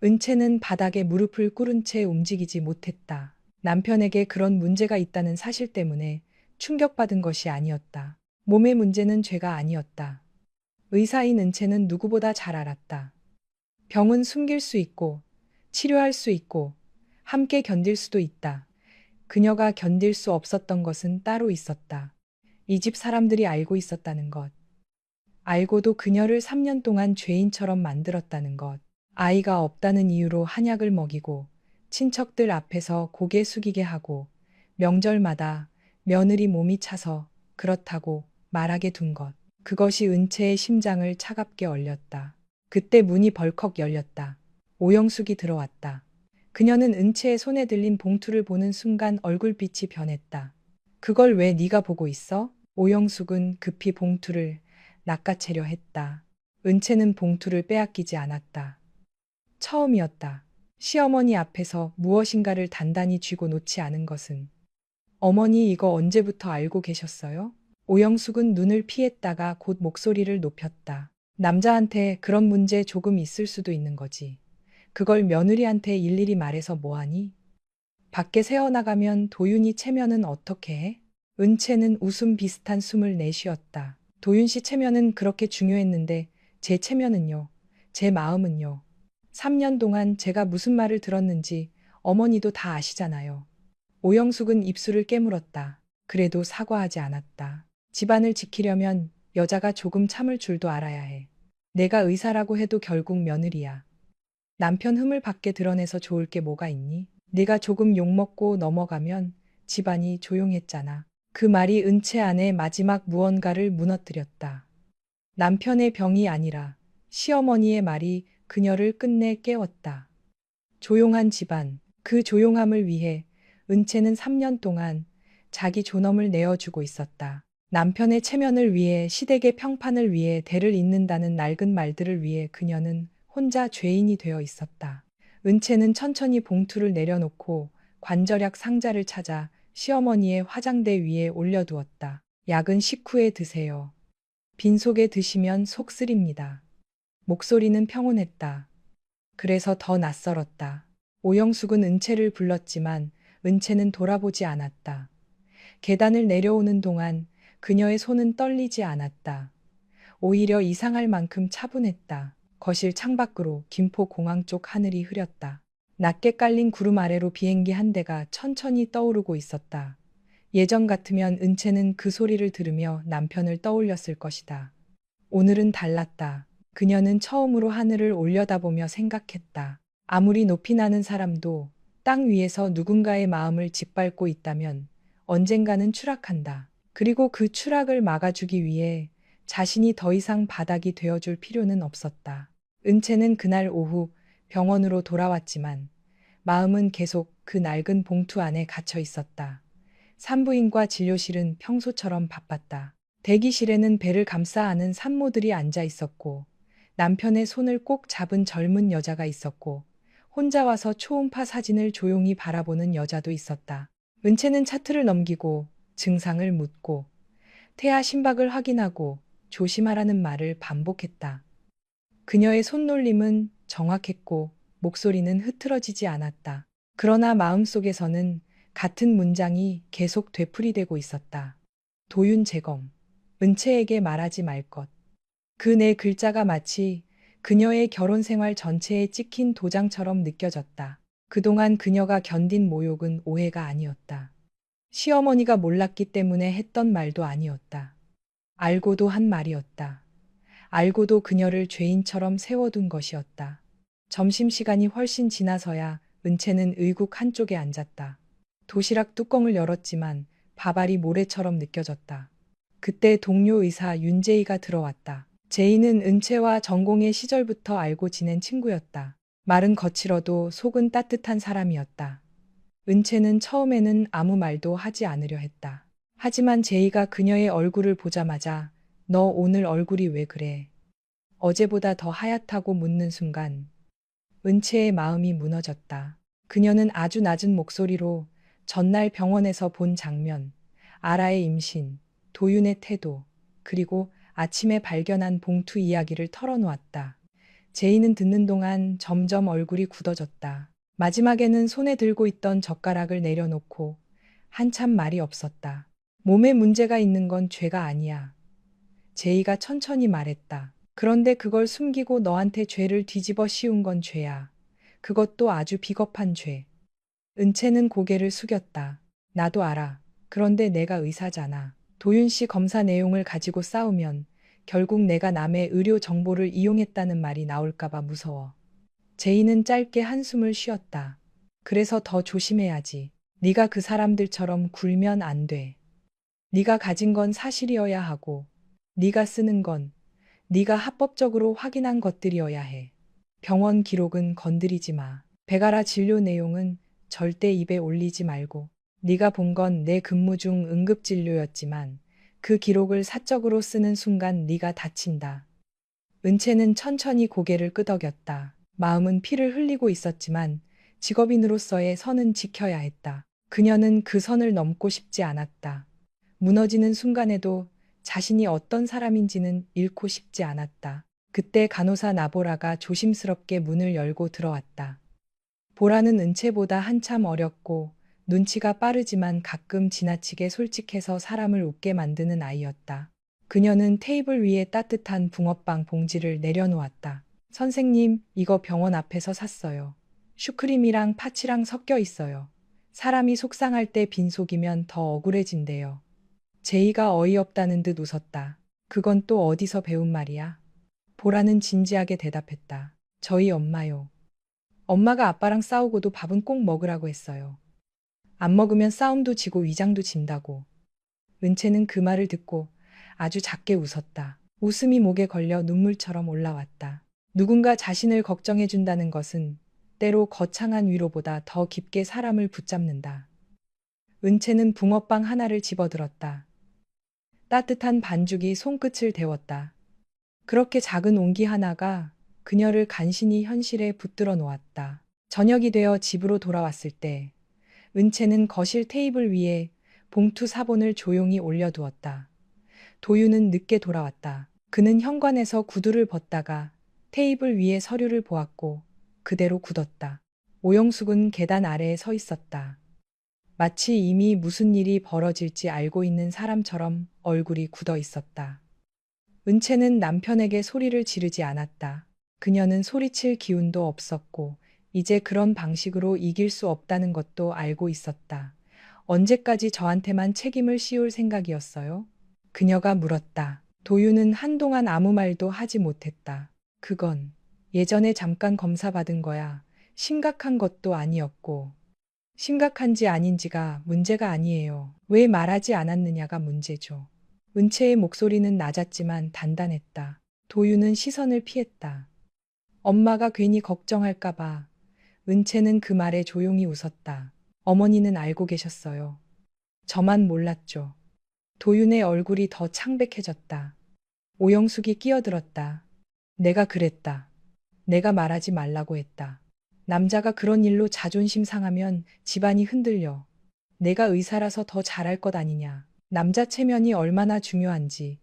은채는 바닥에 무릎을 꿇은 채 움직이지 못했다. 남편에게 그런 문제가 있다는 사실 때문에 충격받은 것이 아니었다. 몸의 문제는 죄가 아니었다. 의사인 은채는 누구보다 잘 알았다. 병은 숨길 수 있고 치료할 수 있고 함께 견딜 수도 있다. 그녀가 견딜 수 없었던 것은 따로 있었다. 이 집 사람들이 알고 있었다는 것. 알고도 그녀를 3년 동안 죄인처럼 만들었다는 것. 아이가 없다는 이유로 한약을 먹이고 친척들 앞에서 고개 숙이게 하고 명절마다 며느리 몸이 차서 그렇다고 말하게 둔 것. 그것이 은채의 심장을 차갑게 얼렸다. 그때 문이 벌컥 열렸다. 오영숙이 들어왔다. 그녀는 은채의 손에 들린 봉투를 보는 순간 얼굴빛이 변했다. 그걸 왜 네가 보고 있어? 오영숙은 급히 봉투를 낚아채려 했다. 은채는 봉투를 빼앗기지 않았다. 처음이었다. 시어머니 앞에서 무엇인가를 단단히 쥐고 놓지 않은 것은. 어머니 이거 언제부터 알고 계셨어요? 오영숙은 눈을 피했다가 곧 목소리를 높였다. 남자한테 그런 문제 조금 있을 수도 있는 거지. 그걸 며느리한테 일일이 말해서 뭐하니? 밖에 새어나가면 도윤이 체면은 어떻게 해? 은채는 웃음 비슷한 숨을 내쉬었다. 도윤 씨 체면은 그렇게 중요했는데 제 체면은요. 제 마음은요. 3년 동안 제가 무슨 말을 들었는지 어머니도 다 아시잖아요. 오영숙은 입술을 깨물었다. 그래도 사과하지 않았다. 집안을 지키려면 여자가 조금 참을 줄도 알아야 해. 내가 의사라고 해도 결국 며느리야. 남편 흠을 밖에 드러내서 좋을 게 뭐가 있니? 네가 조금 욕먹고 넘어가면 집안이 조용했잖아. 그 말이 은채 안에 마지막 무언가를 무너뜨렸다. 남편의 병이 아니라 시어머니의 말이 그녀를 끝내 깨웠다. 조용한 집안, 그 조용함을 위해 은채는 3년 동안 자기 존엄을 내어주고 있었다. 남편의 체면을 위해, 시댁의 평판을 위해, 대를 잇는다는 낡은 말들을 위해 그녀는 혼자 죄인이 되어 있었다. 은채는 천천히 봉투를 내려놓고 관절약 상자를 찾아 시어머니의 화장대 위에 올려두었다. 약은 식후에 드세요. 빈속에 드시면 속 쓰립니다. 목소리는 평온했다. 그래서 더 낯설었다. 오영숙은 은채를 불렀지만 은채는 돌아보지 않았다. 계단을 내려오는 동안 그녀의 손은 떨리지 않았다. 오히려 이상할 만큼 차분했다. 거실 창밖으로 김포공항 쪽 하늘이 흐렸다. 낮게 깔린 구름 아래로 비행기 한 대가 천천히 떠오르고 있었다. 예전 같으면 은채는 그 소리를 들으며 남편을 떠올렸을 것이다. 오늘은 달랐다. 그녀는 처음으로 하늘을 올려다보며 생각했다. 아무리 높이 나는 사람도 땅 위에서 누군가의 마음을 짓밟고 있다면 언젠가는 추락한다. 그리고 그 추락을 막아주기 위해 자신이 더 이상 바닥이 되어줄 필요는 없었다. 은채는 그날 오후 병원으로 돌아왔지만 마음은 계속 그 낡은 봉투 안에 갇혀 있었다. 산부인과 진료실은 평소처럼 바빴다. 대기실에는 배를 감싸 안은 산모들이 앉아 있었고 남편의 손을 꼭 잡은 젊은 여자가 있었고 혼자 와서 초음파 사진을 조용히 바라보는 여자도 있었다. 은채는 차트를 넘기고 증상을 묻고 태아 심박을 확인하고 조심하라는 말을 반복했다. 그녀의 손놀림은 정확했고 목소리는 흐트러지지 않았다. 그러나 마음속에서는 같은 문장이 계속 되풀이되고 있었다. 도윤 재검. 은채에게 말하지 말 것. 그 네 글자가 마치 그녀의 결혼 생활 전체에 찍힌 도장처럼 느껴졌다. 그동안 그녀가 견딘 모욕은 오해가 아니었다. 시어머니가 몰랐기 때문에 했던 말도 아니었다. 알고도 한 말이었다. 알고도 그녀를 죄인처럼 세워둔 것이었다. 점심시간이 훨씬 지나서야 은채는 의국 한쪽에 앉았다. 도시락 뚜껑을 열었지만 밥알이 모래처럼 느껴졌다. 그때 동료 의사 윤재희가 들어왔다. 제이는 은채와 전공의 시절부터 알고 지낸 친구였다. 말은 거칠어도 속은 따뜻한 사람이었다. 은채는 처음에는 아무 말도 하지 않으려 했다. 하지만 제이가 그녀의 얼굴을 보자마자 너 오늘 얼굴이 왜 그래? 어제보다 더 하얗다고 묻는 순간 은채의 마음이 무너졌다. 그녀는 아주 낮은 목소리로 전날 병원에서 본 장면, 아라의 임신, 도윤의 태도, 그리고 아침에 발견한 봉투 이야기를 털어놓았다. 제이는 듣는 동안 점점 얼굴이 굳어졌다. 마지막에는 손에 들고 있던 젓가락을 내려놓고 한참 말이 없었다. 몸에 문제가 있는 건 죄가 아니야. 제이가 천천히 말했다. 그런데 그걸 숨기고 너한테 죄를 뒤집어 씌운 건 죄야. 그것도 아주 비겁한 죄. 은채는 고개를 숙였다. 나도 알아. 그런데 내가 의사잖아. 도윤 씨 검사 내용을 가지고 싸우면 결국 내가 남의 의료 정보를 이용했다는 말이 나올까봐 무서워. 제이는 짧게 한숨을 쉬었다. 그래서 더 조심해야지. 네가 그 사람들처럼 굴면 안 돼. 네가 가진 건 사실이어야 하고 네가 쓰는 건 네가 합법적으로 확인한 것들이어야 해. 병원 기록은 건드리지 마. 백아라 진료 내용은 절대 입에 올리지 말고. 네가 본 건 내 근무 중 응급진료였지만 그 기록을 사적으로 쓰는 순간 네가 다친다. 은채는 천천히 고개를 끄덕였다. 마음은 피를 흘리고 있었지만 직업인으로서의 선은 지켜야 했다. 그녀는 그 선을 넘고 싶지 않았다. 무너지는 순간에도 자신이 어떤 사람인지는 잃고 싶지 않았다. 그때 간호사 나보라가 조심스럽게 문을 열고 들어왔다. 보라는 은채보다 한참 어렸고 눈치가 빠르지만 가끔 지나치게 솔직해서 사람을 웃게 만드는 아이였다. 그녀는 테이블 위에 따뜻한 붕어빵 봉지를 내려놓았다. 선생님, 이거 병원 앞에서 샀어요. 슈크림이랑 파치랑 섞여 있어요. 사람이 속상할 때 빈속이면 더 억울해진대요. 제이가 어이없다는 듯 웃었다. 그건 또 어디서 배운 말이야? 보라는 진지하게 대답했다. 저희 엄마요. 엄마가 아빠랑 싸우고도 밥은 꼭 먹으라고 했어요. 안 먹으면 싸움도 지고 위장도 진다고. 은채는 그 말을 듣고 아주 작게 웃었다. 웃음이 목에 걸려 눈물처럼 올라왔다. 누군가 자신을 걱정해준다는 것은 때로 거창한 위로보다 더 깊게 사람을 붙잡는다. 은채는 붕어빵 하나를 집어들었다. 따뜻한 반죽이 손끝을 데웠다. 그렇게 작은 온기 하나가 그녀를 간신히 현실에 붙들어 놓았다. 저녁이 되어 집으로 돌아왔을 때 은채는 거실 테이블 위에 봉투 사본을 조용히 올려두었다. 도윤은 늦게 돌아왔다. 그는 현관에서 구두를 벗다가 테이블 위에 서류를 보았고 그대로 굳었다. 오영숙은 계단 아래에 서 있었다. 마치 이미 무슨 일이 벌어질지 알고 있는 사람처럼 얼굴이 굳어 있었다. 은채는 남편에게 소리를 지르지 않았다. 그녀는 소리칠 기운도 없었고 이제 그런 방식으로 이길 수 없다는 것도 알고 있었다. 언제까지 저한테만 책임을 씌울 생각이었어요? 그녀가 물었다. 도윤은 한동안 아무 말도 하지 못했다. 그건 예전에 잠깐 검사 받은 거야. 심각한 것도 아니었고. 심각한지 아닌지가 문제가 아니에요. 왜 말하지 않았느냐가 문제죠. 은채의 목소리는 낮았지만 단단했다. 도윤은 시선을 피했다. 엄마가 괜히 걱정할까봐. 은채는 그 말에 조용히 웃었다. 어머니는 알고 계셨어요. 저만 몰랐죠. 도윤의 얼굴이 더 창백해졌다. 오영숙이 끼어들었다. 내가 그랬다. 내가 말하지 말라고 했다. 남자가 그런 일로 자존심 상하면 집안이 흔들려. 내가 의사라서 더 잘할 것 아니냐. 남자 체면이 얼마나 중요한지.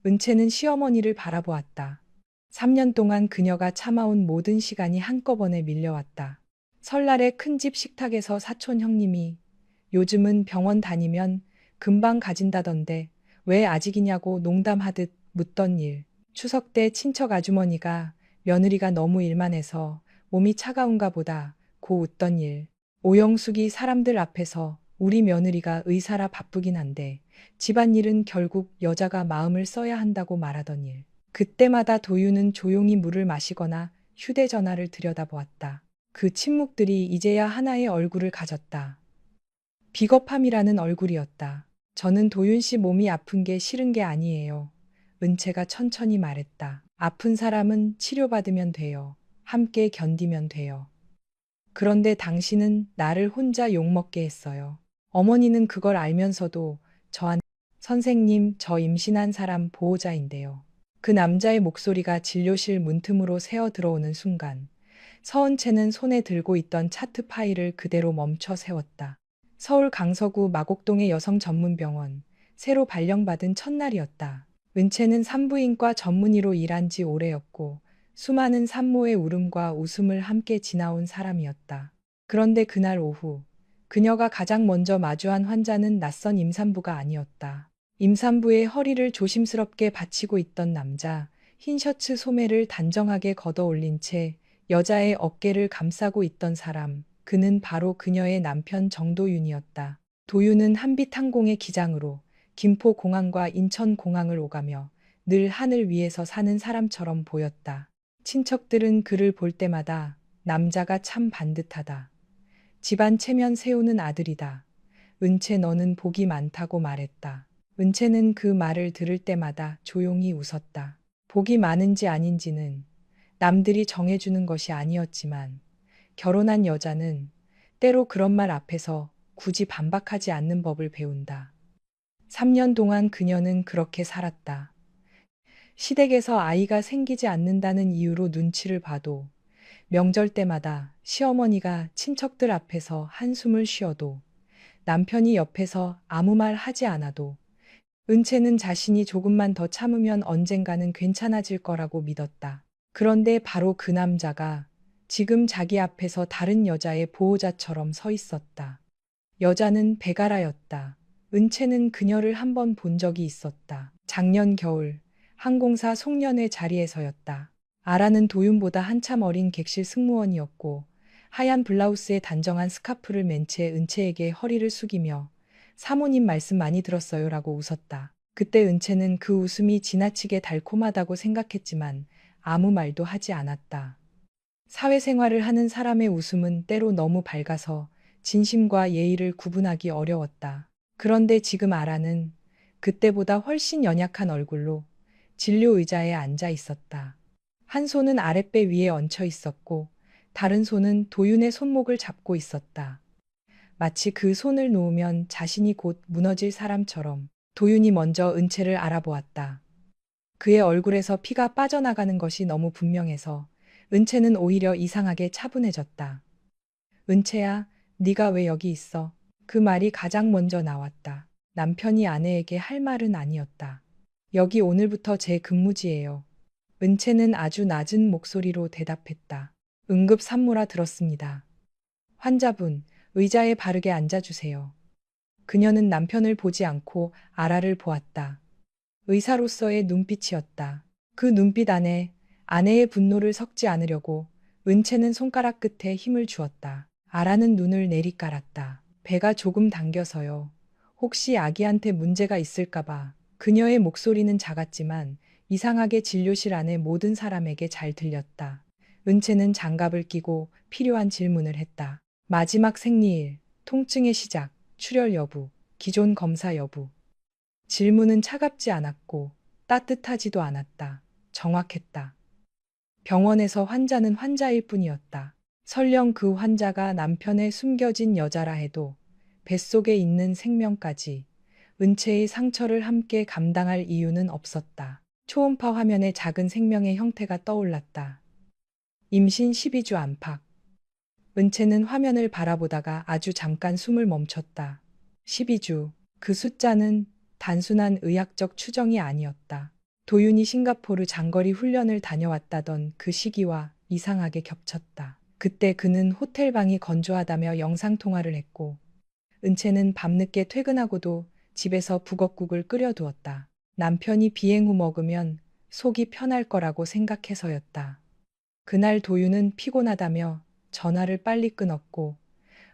은채는 시어머니를 바라보았다. 3년 동안 그녀가 참아온 모든 시간이 한꺼번에 밀려왔다. 설날에 큰 집 식탁에서 사촌 형님이 요즘은 병원 다니면 금방 가진다던데 왜 아직이냐고 농담하듯 묻던 일. 추석 때 친척 아주머니가 며느리가 너무 일만 해서 몸이 차가운가 보다 고 웃던 일. 오영숙이 사람들 앞에서 우리 며느리가 의사라 바쁘긴 한데 집안일은 결국 여자가 마음을 써야 한다고 말하던 일. 그때마다 도유는 조용히 물을 마시거나 휴대전화를 들여다보았다. 그 침묵들이 이제야 하나의 얼굴을 가졌다. 비겁함이라는 얼굴이었다. 저는 도윤 씨 몸이 아픈 게 싫은 게 아니에요. 은채가 천천히 말했다. 아픈 사람은 치료받으면 돼요. 함께 견디면 돼요. 그런데 당신은 나를 혼자 욕먹게 했어요. 어머니는 그걸 알면서도 저한테 선생님, 저 임신한 사람 보호자인데요. 그 남자의 목소리가 진료실 문틈으로 새어 들어오는 순간 서은채는 손에 들고 있던 차트 파일을 그대로 멈춰 세웠다. 서울 강서구 마곡동의 여성 전문병원, 새로 발령받은 첫날이었다. 은채는 산부인과 전문의로 일한 지 오래였고 수많은 산모의 울음과 웃음을 함께 지나온 사람이었다. 그런데 그날 오후 그녀가 가장 먼저 마주한 환자는 낯선 임산부가 아니었다. 임산부의 허리를 조심스럽게 받치고 있던 남자, 흰 셔츠 소매를 단정하게 걷어 올린 채 여자의 어깨를 감싸고 있던 사람, 그는 바로 그녀의 남편 정도윤이었다. 도윤은 한빛항공의 기장으로 김포공항과 인천공항을 오가며 늘 하늘 위에서 사는 사람처럼 보였다. 친척들은 그를 볼 때마다 남자가 참 반듯하다. 집안 체면 세우는 아들이다. 은채 너는 복이 많다고 말했다. 은채는 그 말을 들을 때마다 조용히 웃었다. 복이 많은지 아닌지는 남들이 정해주는 것이 아니었지만 결혼한 여자는 때로 그런 말 앞에서 굳이 반박하지 않는 법을 배운다. 3년 동안 그녀는 그렇게 살았다. 시댁에서 아이가 생기지 않는다는 이유로 눈치를 봐도 명절 때마다 시어머니가 친척들 앞에서 한숨을 쉬어도 남편이 옆에서 아무 말 하지 않아도 은채는 자신이 조금만 더 참으면 언젠가는 괜찮아질 거라고 믿었다. 그런데 바로 그 남자가 지금 자기 앞에서 다른 여자의 보호자처럼 서 있었다. 여자는 베가라였다. 은채는 그녀를 한 번 본 적이 있었다. 작년 겨울 항공사 송년회 자리에서였다. 아라는 도윤보다 한참 어린 객실 승무원이었고 하얀 블라우스에 단정한 스카프를 맨 채 은채에게 허리를 숙이며 사모님 말씀 많이 들었어요라고 웃었다. 그때 은채는 그 웃음이 지나치게 달콤하다고 생각했지만 아무 말도 하지 않았다. 사회생활을 하는 사람의 웃음은 때로 너무 밝아서 진심과 예의를 구분하기 어려웠다. 그런데 지금 아라는 그때보다 훨씬 연약한 얼굴로 진료 의자에 앉아 있었다. 한 손은 아랫배 위에 얹혀 있었고 다른 손은 도윤의 손목을 잡고 있었다. 마치 그 손을 놓으면 자신이 곧 무너질 사람처럼 도윤이 먼저 은채를 알아보았다. 그의 얼굴에서 피가 빠져나가는 것이 너무 분명해서 은채는 오히려 이상하게 차분해졌다. 은채야, 네가 왜 여기 있어? 그 말이 가장 먼저 나왔다. 남편이 아내에게 할 말은 아니었다. 여기 오늘부터 제 근무지예요. 은채는 아주 낮은 목소리로 대답했다. 응급 산모라 들었습니다. 환자분, 의자에 바르게 앉아주세요. 그녀는 남편을 보지 않고 아라를 보았다. 의사로서의 눈빛이었다. 그 눈빛 안에 아내의 분노를 섞지 않으려고 은채는 손가락 끝에 힘을 주었다. 아라는 눈을 내리깔았다. 배가 조금 당겨서요. 혹시 아기한테 문제가 있을까봐. 그녀의 목소리는 작았지만 이상하게 진료실 안의 모든 사람에게 잘 들렸다. 은채는 장갑을 끼고 필요한 질문을 했다. 마지막 생리일, 통증의 시작, 출혈 여부, 기존 검사 여부. 질문은 차갑지 않았고 따뜻하지도 않았다. 정확했다. 병원에서 환자는 환자일 뿐이었다. 설령 그 환자가 남편의 숨겨진 여자라 해도 뱃속에 있는 생명까지 은채의 상처를 함께 감당할 이유는 없었다. 초음파 화면에 작은 생명의 형태가 떠올랐다. 임신 12주 안팎. 은채는 화면을 바라보다가 아주 잠깐 숨을 멈췄다. 12주. 그 숫자는 단순한 의학적 추정이 아니었다. 도윤이 싱가포르 장거리 훈련을 다녀왔다던 그 시기와 이상하게 겹쳤다. 그때 그는 호텔 방이 건조하다며 영상통화를 했고 은채는 밤늦게 퇴근하고도 집에서 북엇국을 끓여두었다. 남편이 비행 후 먹으면 속이 편할 거라고 생각해서였다. 그날 도윤은 피곤하다며 전화를 빨리 끊었고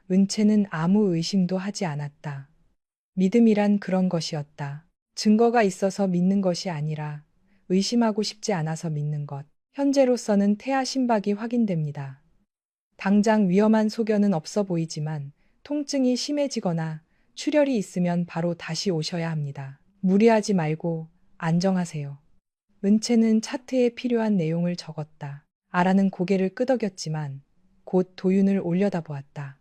은채는 아무 의심도 하지 않았다. 믿음이란 그런 것이었다. 증거가 있어서 믿는 것이 아니라 의심하고 싶지 않아서 믿는 것. 현재로서는 태아 심박이 확인됩니다. 당장 위험한 소견은 없어 보이지만 통증이 심해지거나 출혈이 있으면 바로 다시 오셔야 합니다. 무리하지 말고 안정하세요. 은채는 차트에 필요한 내용을 적었다. 아라는 고개를 끄덕였지만 곧 도윤을 올려다보았다.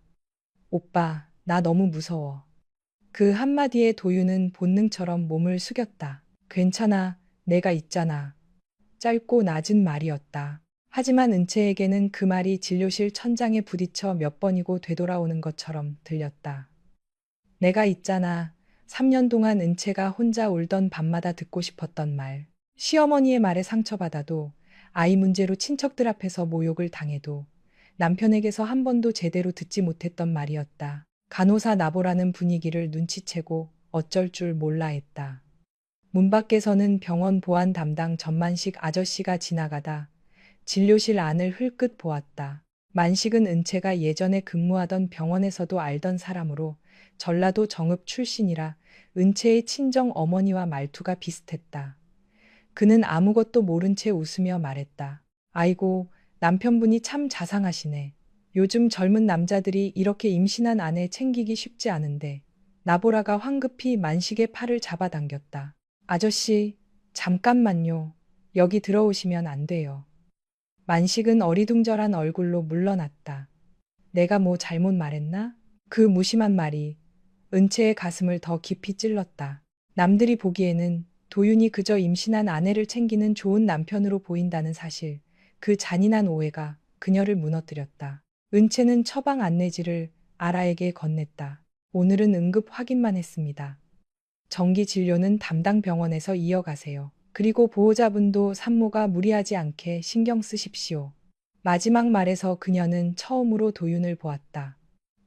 오빠, 나 너무 무서워. 그 한마디에 도윤은 본능처럼 몸을 숙였다. 괜찮아, 내가 있잖아. 짧고 낮은 말이었다. 하지만 은채에게는 그 말이 진료실 천장에 부딪혀 몇 번이고 되돌아오는 것처럼 들렸다. 내가 있잖아. 3년 동안 은채가 혼자 울던 밤마다 듣고 싶었던 말. 시어머니의 말에 상처받아도, 아이 문제로 친척들 앞에서 모욕을 당해도, 남편에게서 한 번도 제대로 듣지 못했던 말이었다. 간호사 나보라는 분위기를 눈치채고 어쩔 줄 몰라 했다. 문 밖에서는 병원 보안 담당 전만식 아저씨가 지나가다 진료실 안을 흘끗 보았다. 만식은 은채가 예전에 근무하던 병원에서도 알던 사람으로 전라도 정읍 출신이라 은채의 친정 어머니와 말투가 비슷했다. 그는 아무것도 모른 채 웃으며 말했다. 아이고, 남편분이 참 자상하시네. 요즘 젊은 남자들이 이렇게 임신한 아내 챙기기 쉽지 않은데. 나보라가 황급히 만식의 팔을 잡아당겼다. 아저씨, 잠깐만요. 여기 들어오시면 안 돼요. 만식은 어리둥절한 얼굴로 물러났다. 내가 뭐 잘못 말했나? 그 무심한 말이 은채의 가슴을 더 깊이 찔렀다. 남들이 보기에는 도윤이 그저 임신한 아내를 챙기는 좋은 남편으로 보인다는 사실, 그 잔인한 오해가 그녀를 무너뜨렸다. 은채는 처방 안내지를 아라에게 건넸다. 오늘은 응급 확인만 했습니다. 정기 진료는 담당 병원에서 이어가세요. 그리고 보호자분도 산모가 무리하지 않게 신경 쓰십시오. 마지막 말에서 그녀는 처음으로 도윤을 보았다.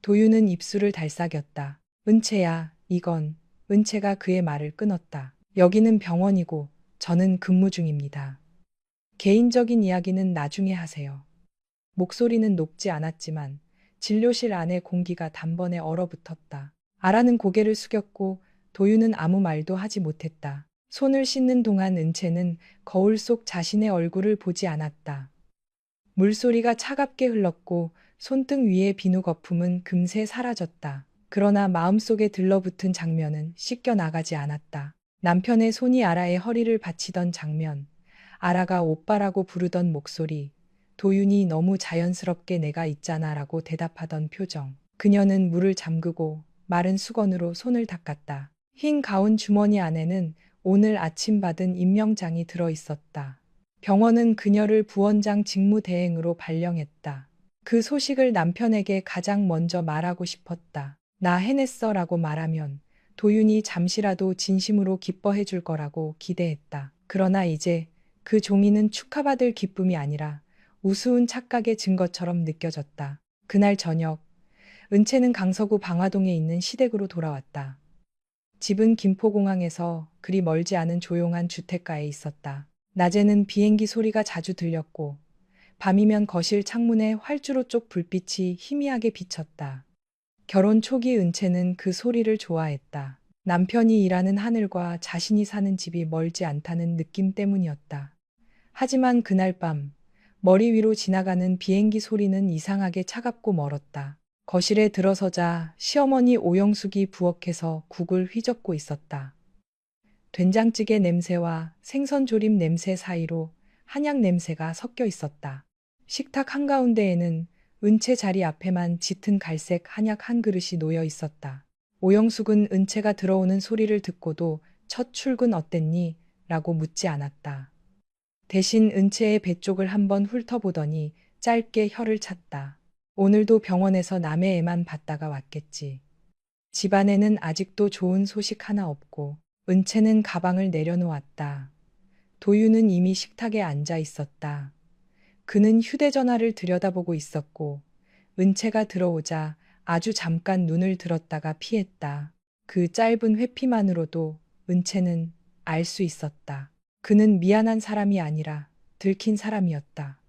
도윤은 입술을 달싹였다. 은채야, 이건. 은채가 그의 말을 끊었다. 여기는 병원이고 저는 근무 중입니다. 개인적인 이야기는 나중에 하세요. 목소리는 높지 않았지만 진료실 안의 공기가 단번에 얼어붙었다. 아라는 고개를 숙였고 도윤은 아무 말도 하지 못했다. 손을 씻는 동안 은채는 거울 속 자신의 얼굴을 보지 않았다. 물소리가 차갑게 흘렀고 손등 위의 비누 거품은 금세 사라졌다. 그러나 마음속에 들러붙은 장면은 씻겨 나가지 않았다. 남편의 손이 아라의 허리를 받치던 장면, 아라가 오빠라고 부르던 목소리, 도윤이 너무 자연스럽게 내가 있잖아 라고 대답하던 표정. 그녀는 물을 잠그고 마른 수건으로 손을 닦았다. 흰 가운 주머니 안에는 오늘 아침 받은 임명장이 들어 있었다. 병원은 그녀를 부원장 직무대행으로 발령했다. 그 소식을 남편에게 가장 먼저 말하고 싶었다. 나 해냈어 라고 말하면 도윤이 잠시라도 진심으로 기뻐해 줄 거라고 기대했다. 그러나 이제 그 종이는 축하받을 기쁨이 아니라 우스운 착각의 증거처럼 느껴졌다. 그날 저녁, 은채는 강서구 방화동에 있는 시댁으로 돌아왔다. 집은 김포공항에서 그리 멀지 않은 조용한 주택가에 있었다. 낮에는 비행기 소리가 자주 들렸고 밤이면 거실 창문에 활주로 쪽 불빛이 희미하게 비쳤다. 결혼 초기 은채는 그 소리를 좋아했다. 남편이 일하는 하늘과 자신이 사는 집이 멀지 않다는 느낌 때문이었다. 하지만 그날 밤 머리 위로 지나가는 비행기 소리는 이상하게 차갑고 멀었다. 거실에 들어서자 시어머니 오영숙이 부엌에서 국을 휘젓고 있었다. 된장찌개 냄새와 생선조림 냄새 사이로 한약 냄새가 섞여 있었다. 식탁 한가운데에는 은채 자리 앞에만 짙은 갈색 한약 한 그릇이 놓여 있었다. 오영숙은 은채가 들어오는 소리를 듣고도 첫 출근 어땠니? 라고 묻지 않았다. 대신 은채의 배 쪽을 한번 훑어보더니 짧게 혀를 찼다. 오늘도 병원에서 남의 애만 봤다가 왔겠지. 집안에는 아직도 좋은 소식 하나 없고 은채는 가방을 내려놓았다. 도윤은 이미 식탁에 앉아 있었다. 그는 휴대전화를 들여다보고 있었고 은채가 들어오자 아주 잠깐 눈을 들었다가 피했다. 그 짧은 회피만으로도 은채는 알 수 있었다. 그는 미안한 사람이 아니라 들킨 사람이었다.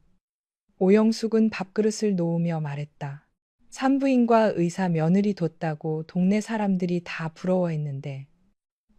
오영숙은 밥그릇을 놓으며 말했다. 산부인과 의사 며느리 뒀다고 동네 사람들이 다 부러워했는데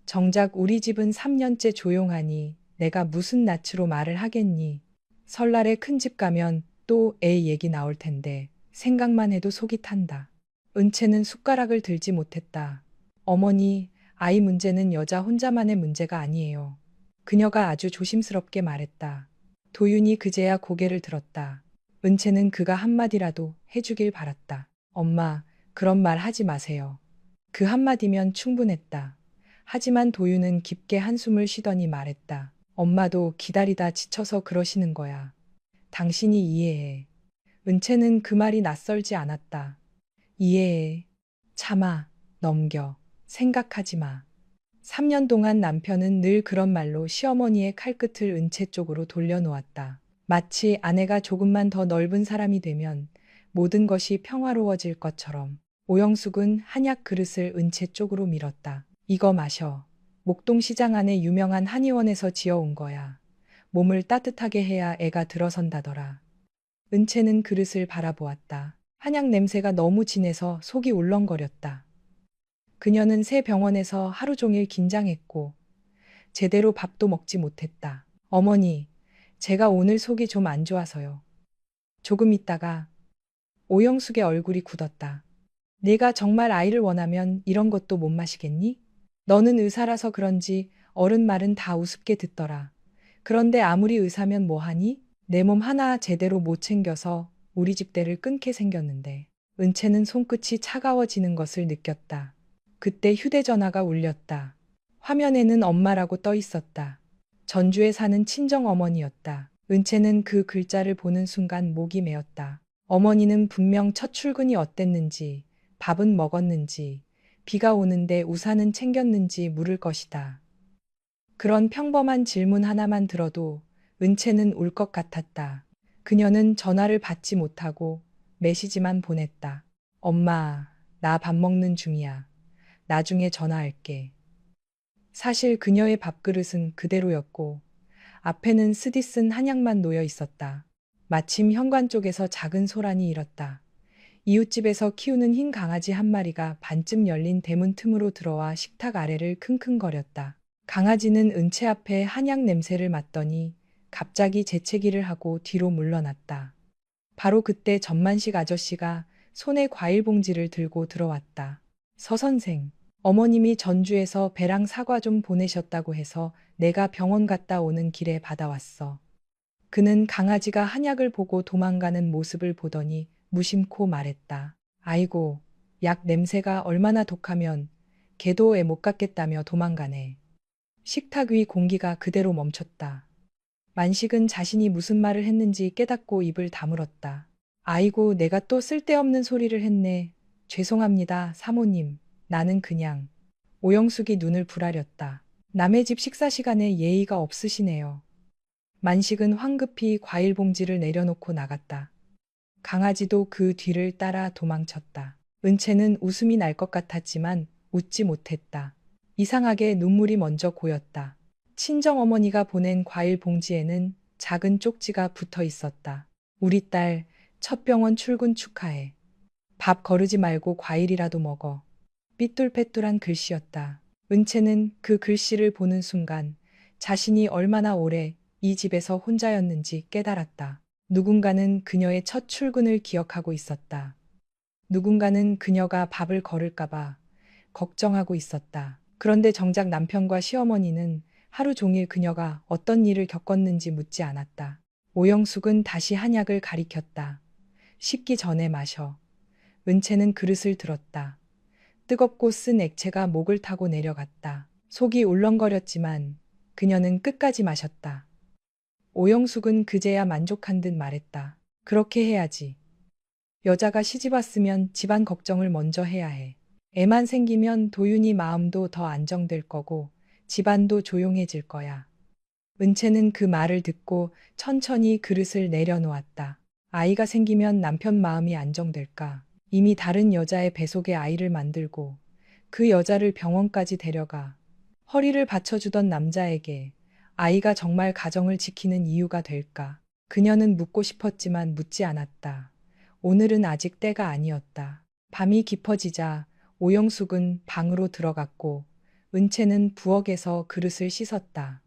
정작 우리 집은 3년째 조용하니 내가 무슨 낯으로 말을 하겠니? 설날에 큰 집 가면 또 애 얘기 나올 텐데 생각만 해도 속이 탄다. 은채는 숟가락을 들지 못했다. 어머니, 아이 문제는 여자 혼자만의 문제가 아니에요. 그녀가 아주 조심스럽게 말했다. 도윤이 그제야 고개를 들었다. 은채는 그가 한마디라도 해주길 바랐다. 엄마, 그런 말 하지 마세요. 그 한마디면 충분했다. 하지만 도윤은 깊게 한숨을 쉬더니 말했다. 엄마도 기다리다 지쳐서 그러시는 거야. 당신이 이해해. 은채는 그 말이 낯설지 않았다. 이해해. 참아. 넘겨. 생각하지 마. 3년 동안 남편은 늘 그런 말로 시어머니의 칼끝을 은채 쪽으로 돌려놓았다. 마치 아내가 조금만 더 넓은 사람이 되면 모든 것이 평화로워질 것처럼. 오영숙은 한약 그릇을 은채 쪽으로 밀었다. 이거 마셔. 목동시장 안에 유명한 한의원에서 지어온 거야. 몸을 따뜻하게 해야 애가 들어선다더라. 은채는 그릇을 바라보았다. 한약 냄새가 너무 진해서 속이 울렁거렸다. 그녀는 새 병원에서 하루 종일 긴장했고 제대로 밥도 먹지 못했다. 어머니, 제가 오늘 속이 좀 안 좋아서요. 조금 있다가 오영숙의 얼굴이 굳었다. 네가 정말 아이를 원하면 이런 것도 못 마시겠니? 너는 의사라서 그런지 어른 말은 다 우습게 듣더라. 그런데 아무리 의사면 뭐하니? 내 몸 하나 제대로 못 챙겨서 우리 집대를 끊게 생겼는데. 은채는 손끝이 차가워지는 것을 느꼈다. 그때 휴대전화가 울렸다. 화면에는 엄마라고 떠 있었다. 전주에 사는 친정어머니였다. 은채는 그 글자를 보는 순간 목이 메었다. 어머니는 분명 첫 출근이 어땠는지, 밥은 먹었는지, 비가 오는데 우산은 챙겼는지 물을 것이다. 그런 평범한 질문 하나만 들어도 은채는 울 것 같았다. 그녀는 전화를 받지 못하고 메시지만 보냈다. 엄마, 나 밥 먹는 중이야. 나중에 전화할게. 사실 그녀의 밥그릇은 그대로였고 앞에는 쓰디 쓴 한약만 놓여 있었다. 마침 현관 쪽에서 작은 소란이 일었다. 이웃집에서 키우는 흰 강아지 한 마리가 반쯤 열린 대문 틈으로 들어와 식탁 아래를 킁킁거렸다. 강아지는 은채 앞에 한약 냄새를 맡더니 갑자기 재채기를 하고 뒤로 물러났다. 바로 그때 전만식 아저씨가 손에 과일 봉지를 들고 들어왔다. 서 선생, 어머님이 전주에서 배랑 사과 좀 보내셨다고 해서 내가 병원 갔다 오는 길에 받아왔어. 그는 강아지가 한약을 보고 도망가는 모습을 보더니 무심코 말했다. 아이고, 약 냄새가 얼마나 독하면 걔도 애 못 갖겠다며 도망가네. 식탁 위 공기가 그대로 멈췄다. 만식은 자신이 무슨 말을 했는지 깨닫고 입을 다물었다. 아이고, 내가 또 쓸데없는 소리를 했네. 죄송합니다, 사모님. 나는 그냥. 오영숙이 눈을 부라렸다. 남의 집 식사 시간에 예의가 없으시네요. 만식은 황급히 과일 봉지를 내려놓고 나갔다. 강아지도 그 뒤를 따라 도망쳤다. 은채는 웃음이 날 것 같았지만 웃지 못했다. 이상하게 눈물이 먼저 고였다. 친정어머니가 보낸 과일 봉지에는 작은 쪽지가 붙어 있었다. 우리 딸 첫 병원 출근 축하해. 밥 거르지 말고 과일이라도 먹어. 삐뚤빼뚤한 글씨였다. 은채는 그 글씨를 보는 순간 자신이 얼마나 오래 이 집에서 혼자였는지 깨달았다. 누군가는 그녀의 첫 출근을 기억하고 있었다. 누군가는 그녀가 밥을 거를까봐 걱정하고 있었다. 그런데 정작 남편과 시어머니는 하루 종일 그녀가 어떤 일을 겪었는지 묻지 않았다. 오영숙은 다시 한약을 가리켰다. 식기 전에 마셔. 은채는 그릇을 들었다. 뜨겁고 쓴 액체가 목을 타고 내려갔다. 속이 울렁거렸지만 그녀는 끝까지 마셨다. 오영숙은 그제야 만족한 듯 말했다. 그렇게 해야지. 여자가 시집 왔으면 집안 걱정을 먼저 해야 해. 애만 생기면 도윤이 마음도 더 안정될 거고 집안도 조용해질 거야. 은채는 그 말을 듣고 천천히 그릇을 내려놓았다. 아이가 생기면 남편 마음이 안정될까? 이미 다른 여자의 뱃속에 아이를 만들고 그 여자를 병원까지 데려가 허리를 받쳐주던 남자에게 아이가 정말 가정을 지키는 이유가 될까? 그녀는 묻고 싶었지만 묻지 않았다. 오늘은 아직 때가 아니었다. 밤이 깊어지자 오영숙은 방으로 들어갔고 은채는 부엌에서 그릇을 씻었다.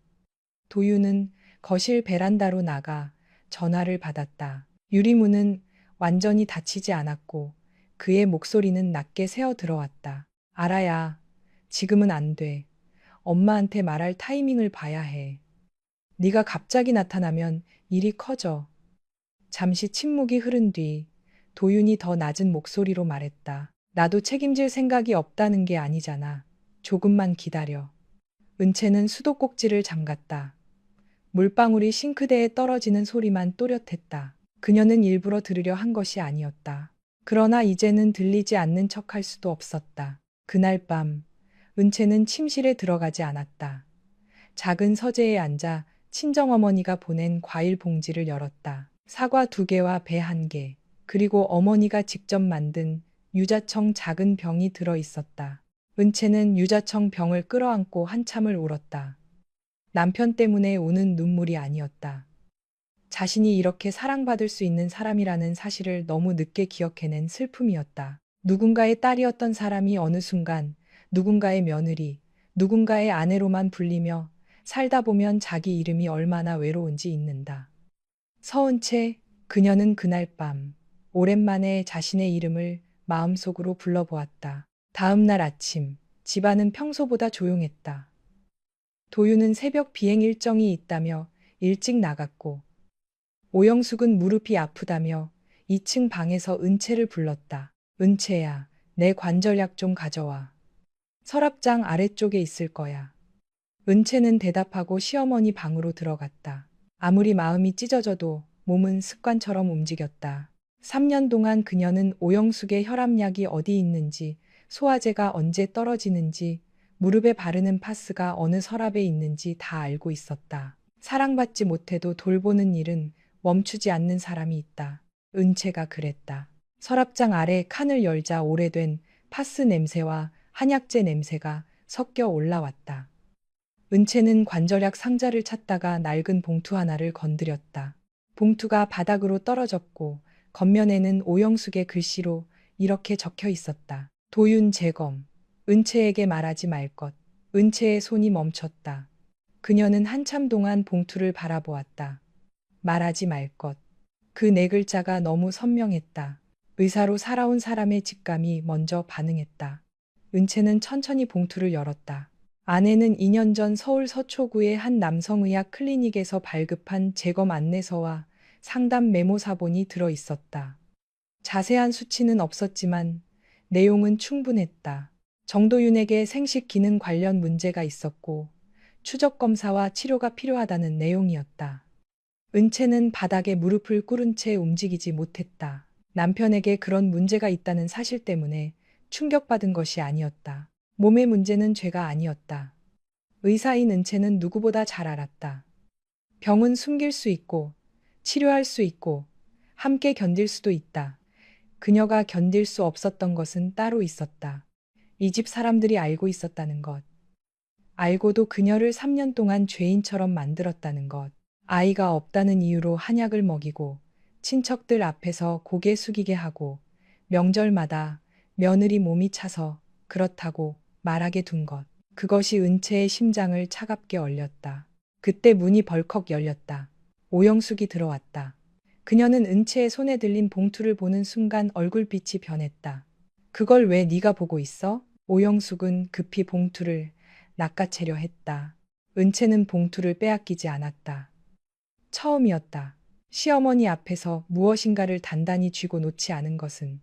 도유는 거실 베란다로 나가 전화를 받았다. 유리문은 완전히 닫히지 않았고 그의 목소리는 낮게 새어 들어왔다. 알아야, 지금은 안 돼. 엄마한테 말할 타이밍을 봐야 해. 네가 갑자기 나타나면 일이 커져. 잠시 침묵이 흐른 뒤 도윤이 더 낮은 목소리로 말했다. 나도 책임질 생각이 없다는 게 아니잖아. 조금만 기다려. 은채는 수도꼭지를 잠갔다. 물방울이 싱크대에 떨어지는 소리만 또렷했다. 그녀는 일부러 들으려 한 것이 아니었다. 그러나 이제는 들리지 않는 척할 수도 없었다. 그날 밤 은채는 침실에 들어가지 않았다. 작은 서재에 앉아 친정어머니가 보낸 과일 봉지를 열었다. 사과 2개와 배 1개, 그리고 어머니가 직접 만든 유자청 작은 병이 들어 있었다. 은채는 유자청 병을 끌어안고 한참을 울었다. 남편 때문에 우는 눈물이 아니었다. 자신이 이렇게 사랑받을 수 있는 사람이라는 사실을 너무 늦게 기억해낸 슬픔이었다. 누군가의 딸이었던 사람이 어느 순간 누군가의 며느리, 누군가의 아내로만 불리며 살다 보면 자기 이름이 얼마나 외로운지 잊는다. 서은채, 그녀는 그날 밤 오랜만에 자신의 이름을 마음속으로 불러보았다. 다음 날 아침, 집안은 평소보다 조용했다. 도유는 새벽 비행 일정이 있다며 일찍 나갔고 오영숙은 무릎이 아프다며 2층 방에서 은채를 불렀다. 은채야, 내 관절약 좀 가져와. 서랍장 아래쪽에 있을 거야. 은채는 대답하고 시어머니 방으로 들어갔다. 아무리 마음이 찢어져도 몸은 습관처럼 움직였다. 3년 동안 그녀는 오영숙의 혈압약이 어디 있는지, 소화제가 언제 떨어지는지, 무릎에 바르는 파스가 어느 서랍에 있는지 다 알고 있었다. 사랑받지 못해도 돌보는 일은 멈추지 않는 사람이 있다. 은채가 그랬다. 서랍장 아래 칸을 열자 오래된 파스 냄새와 한약재 냄새가 섞여 올라왔다. 은채는 관절약 상자를 찾다가 낡은 봉투 하나를 건드렸다. 봉투가 바닥으로 떨어졌고 겉면에는 오영숙의 글씨로 이렇게 적혀 있었다. 도윤 재검. 은채에게 말하지 말 것. 은채의 손이 멈췄다. 그녀는 한참 동안 봉투를 바라보았다. 말하지 말 것. 그 4글자가 너무 선명했다. 의사로 살아온 사람의 직감이 먼저 반응했다. 은채는 천천히 봉투를 열었다. 안에는 2년 전 서울 서초구의 한 남성의학 클리닉에서 발급한 재검 안내서와 상담 메모 사본이 들어 있었다. 자세한 수치는 없었지만 내용은 충분했다. 정도윤에게 생식 기능 관련 문제가 있었고 추적 검사와 치료가 필요하다는 내용이었다. 은채는 바닥에 무릎을 꿇은 채 움직이지 못했다. 남편에게 그런 문제가 있다는 사실 때문에 충격받은 것이 아니었다. 몸의 문제는 죄가 아니었다. 의사인 은채는 누구보다 잘 알았다. 병은 숨길 수 있고 치료할 수 있고 함께 견딜 수도 있다. 그녀가 견딜 수 없었던 것은 따로 있었다. 이 집 사람들이 알고 있었다는 것. 알고도 그녀를 3년 동안 죄인처럼 만들었다는 것. 아이가 없다는 이유로 한약을 먹이고 친척들 앞에서 고개 숙이게 하고 명절마다 며느리 몸이 차서 그렇다고 말하게 둔 것. 그것이 은채의 심장을 차갑게 얼렸다. 그때 문이 벌컥 열렸다. 오영숙이 들어왔다. 그녀는 은채의 손에 들린 봉투를 보는 순간 얼굴빛이 변했다. 그걸 왜 네가 보고 있어? 오영숙은 급히 봉투를 낚아채려 했다. 은채는 봉투를 빼앗기지 않았다. 처음이었다. 시어머니 앞에서 무엇인가를 단단히 쥐고 놓지 않은 것은.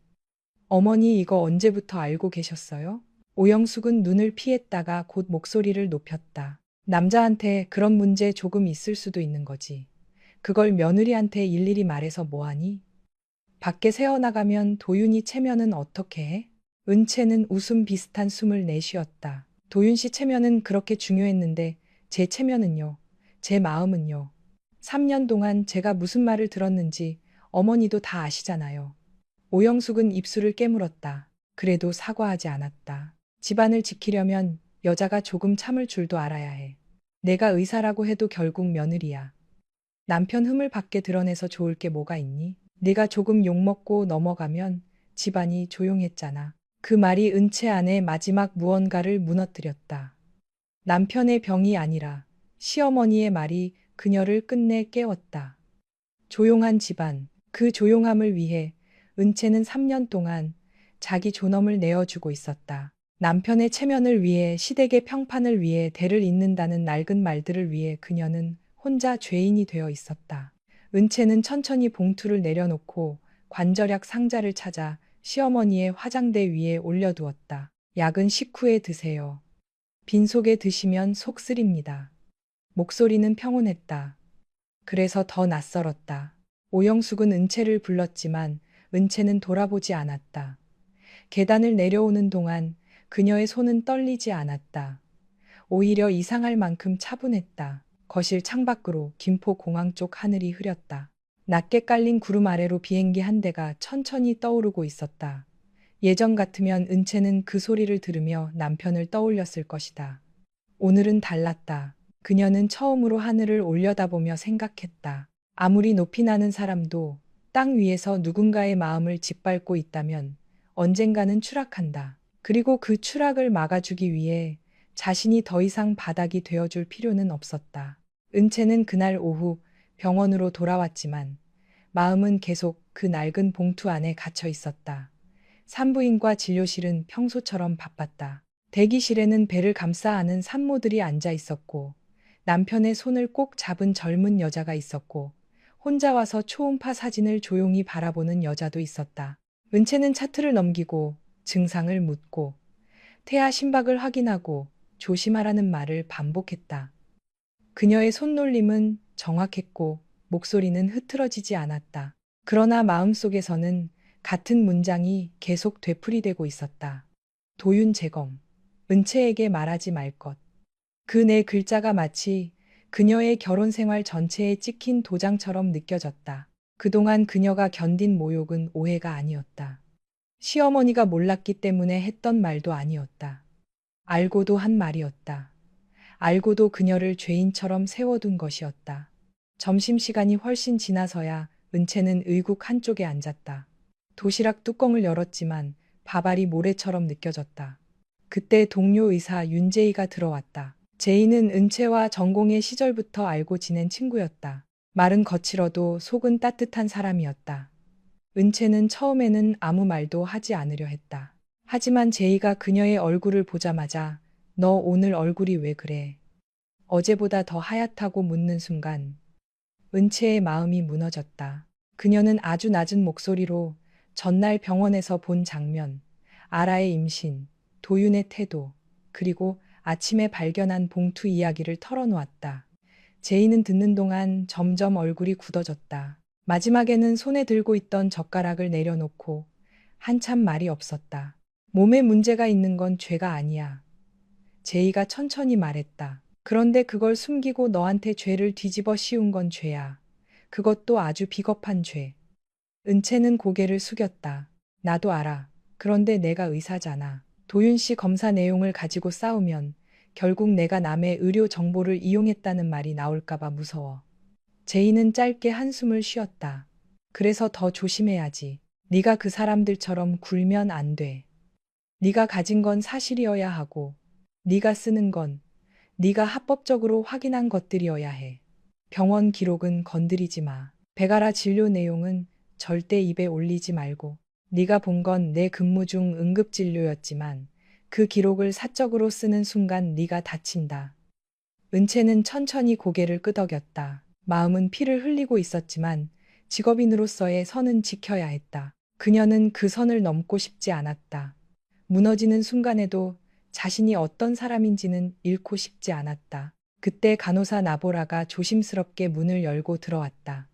어머니 이거 언제부터 알고 계셨어요? 오영숙은 눈을 피했다가 곧 목소리를 높였다. 남자한테 그런 문제 조금 있을 수도 있는 거지. 그걸 며느리한테 일일이 말해서 뭐하니? 밖에 새어나가면 도윤이 체면은 어떻게 해? 은채는 웃음 비슷한 숨을 내쉬었다. 도윤 씨 체면은 그렇게 중요했는데 제 체면은요. 제 마음은요. 3년 동안 제가 무슨 말을 들었는지 어머니도 다 아시잖아요. 오영숙은 입술을 깨물었다. 그래도 사과하지 않았다. 집안을 지키려면 여자가 조금 참을 줄도 알아야 해. 내가 의사라고 해도 결국 며느리야. 남편 흠을 밖에 드러내서 좋을 게 뭐가 있니? 네가 조금 욕먹고 넘어가면 집안이 조용했잖아. 그 말이 은채 안에 마지막 무언가를 무너뜨렸다. 남편의 병이 아니라 시어머니의 말이 그녀를 끝내 깨웠다. 조용한 집안, 그 조용함을 위해 은채는 3년 동안 자기 존엄을 내어주고 있었다. 남편의 체면을 위해, 시댁의 평판을 위해, 대를 잇는다는 낡은 말들을 위해 그녀는 혼자 죄인이 되어 있었다. 은채는 천천히 봉투를 내려놓고 관절약 상자를 찾아 시어머니의 화장대 위에 올려두었다. 약은 식후에 드세요. 빈속에 드시면 속 쓰립니다. 목소리는 평온했다. 그래서 더 낯설었다. 오영숙은 은채를 불렀지만 은채는 돌아보지 않았다. 계단을 내려오는 동안 그녀의 손은 떨리지 않았다. 오히려 이상할 만큼 차분했다. 거실 창밖으로 김포공항 쪽 하늘이 흐렸다. 낮게 깔린 구름 아래로 비행기 한 대가 천천히 떠오르고 있었다. 예전 같으면 은채는 그 소리를 들으며 남편을 떠올렸을 것이다. 오늘은 달랐다. 그녀는 처음으로 하늘을 올려다보며 생각했다. 아무리 높이 나는 사람도 땅 위에서 누군가의 마음을 짓밟고 있다면 언젠가는 추락한다. 그리고 그 추락을 막아주기 위해 자신이 더 이상 바닥이 되어줄 필요는 없었다. 은채는 그날 오후 병원으로 돌아왔지만 마음은 계속 그 낡은 봉투 안에 갇혀 있었다. 산부인과 진료실은 평소처럼 바빴다. 대기실에는 배를 감싸 안은 산모들이 앉아 있었고 남편의 손을 꼭 잡은 젊은 여자가 있었고 혼자 와서 초음파 사진을 조용히 바라보는 여자도 있었다. 은채는 차트를 넘기고 증상을 묻고 태아 심박을 확인하고 조심하라는 말을 반복했다. 그녀의 손놀림은 정확했고 목소리는 흐트러지지 않았다. 그러나 마음속에서는 같은 문장이 계속 되풀이되고 있었다. 도윤 재검. 은채에게 말하지 말 것. 그 네 글자가 마치 그녀의 결혼 생활 전체에 찍힌 도장처럼 느껴졌다. 그동안 그녀가 견딘 모욕은 오해가 아니었다. 시어머니가 몰랐기 때문에 했던 말도 아니었다. 알고도 한 말이었다. 알고도 그녀를 죄인처럼 세워둔 것이었다. 점심시간이 훨씬 지나서야 은채는 의국 한쪽에 앉았다. 도시락 뚜껑을 열었지만 밥알이 모래처럼 느껴졌다. 그때 동료 의사 윤재희가 들어왔다. 제이는 은채와 전공의 시절부터 알고 지낸 친구였다. 말은 거칠어도 속은 따뜻한 사람이었다. 은채는 처음에는 아무 말도 하지 않으려 했다. 하지만 제이가 그녀의 얼굴을 보자마자 너 오늘 얼굴이 왜 그래? 어제보다 더 하얗다고 묻는 순간 은채의 마음이 무너졌다. 그녀는 아주 낮은 목소리로 전날 병원에서 본 장면, 아라의 임신, 도윤의 태도, 그리고 아침에 발견한 봉투 이야기를 털어놓았다. 제이는 듣는 동안 점점 얼굴이 굳어졌다. 마지막에는 손에 들고 있던 젓가락을 내려놓고 한참 말이 없었다. 몸에 문제가 있는 건 죄가 아니야. 제이가 천천히 말했다. 그런데 그걸 숨기고 너한테 죄를 뒤집어 씌운 건 죄야. 그것도 아주 비겁한 죄. 은채는 고개를 숙였다. 나도 알아. 그런데 내가 의사잖아. 도윤 씨 검사 내용을 가지고 싸우면 결국 내가 남의 의료 정보를 이용했다는 말이 나올까봐 무서워. 제이는 짧게 한숨을 쉬었다. 그래서 더 조심해야지. 네가 그 사람들처럼 굴면 안 돼. 네가 가진 건 사실이어야 하고 네가 쓰는 건 네가 합법적으로 확인한 것들이어야 해. 병원 기록은 건드리지 마. 백아라 진료 내용은 절대 입에 올리지 말고. 네가 본 건 내 근무 중 응급진료였지만 그 기록을 사적으로 쓰는 순간 네가 다친다. 은채는 천천히 고개를 끄덕였다. 마음은 피를 흘리고 있었지만 직업인으로서의 선은 지켜야 했다. 그녀는 그 선을 넘고 싶지 않았다. 무너지는 순간에도 자신이 어떤 사람인지는 잃고 싶지 않았다. 그때 간호사 나보라가 조심스럽게 문을 열고 들어왔다.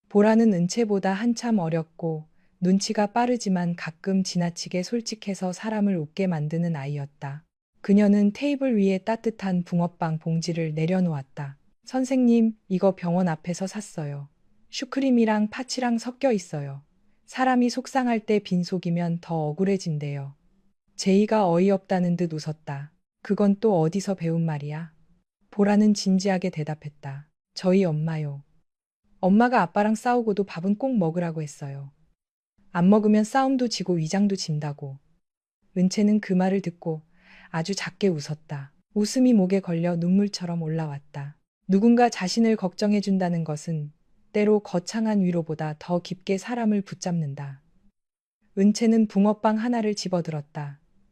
보라는 은채보다 한참 어렸고 눈치가 빠르지만 가끔 지나치게 솔직해서 사람을 웃게 만드는 아이였다. 그녀는 테이블 위에 따뜻한 붕어빵 봉지를 내려놓았다. 선생님, 이거 병원 앞에서 샀어요. 슈크림이랑 파치랑 섞여 있어요. 사람이 속상할 때 빈속이면 더 억울해진대요. 제이가 어이없다는 듯 웃었다. 그건 또 어디서 배운 말이야? 보라는 진지하게 대답했다. 저희 엄마요. 엄마가 아빠랑 싸우고도 밥은 꼭 먹으라고 했어요. 안 먹으면 싸움도 지고 위장도 진다고. 은채는 그 말을 듣고 아주 작게 웃었다. 웃음이 목에 걸려 눈물처럼 올라왔다. 누군가 자신을 걱정해준다는 것은 때로 거창한 위로보다 더 깊게 사람을 붙잡는다. 은채는 붕어빵 하나를 집어들었다.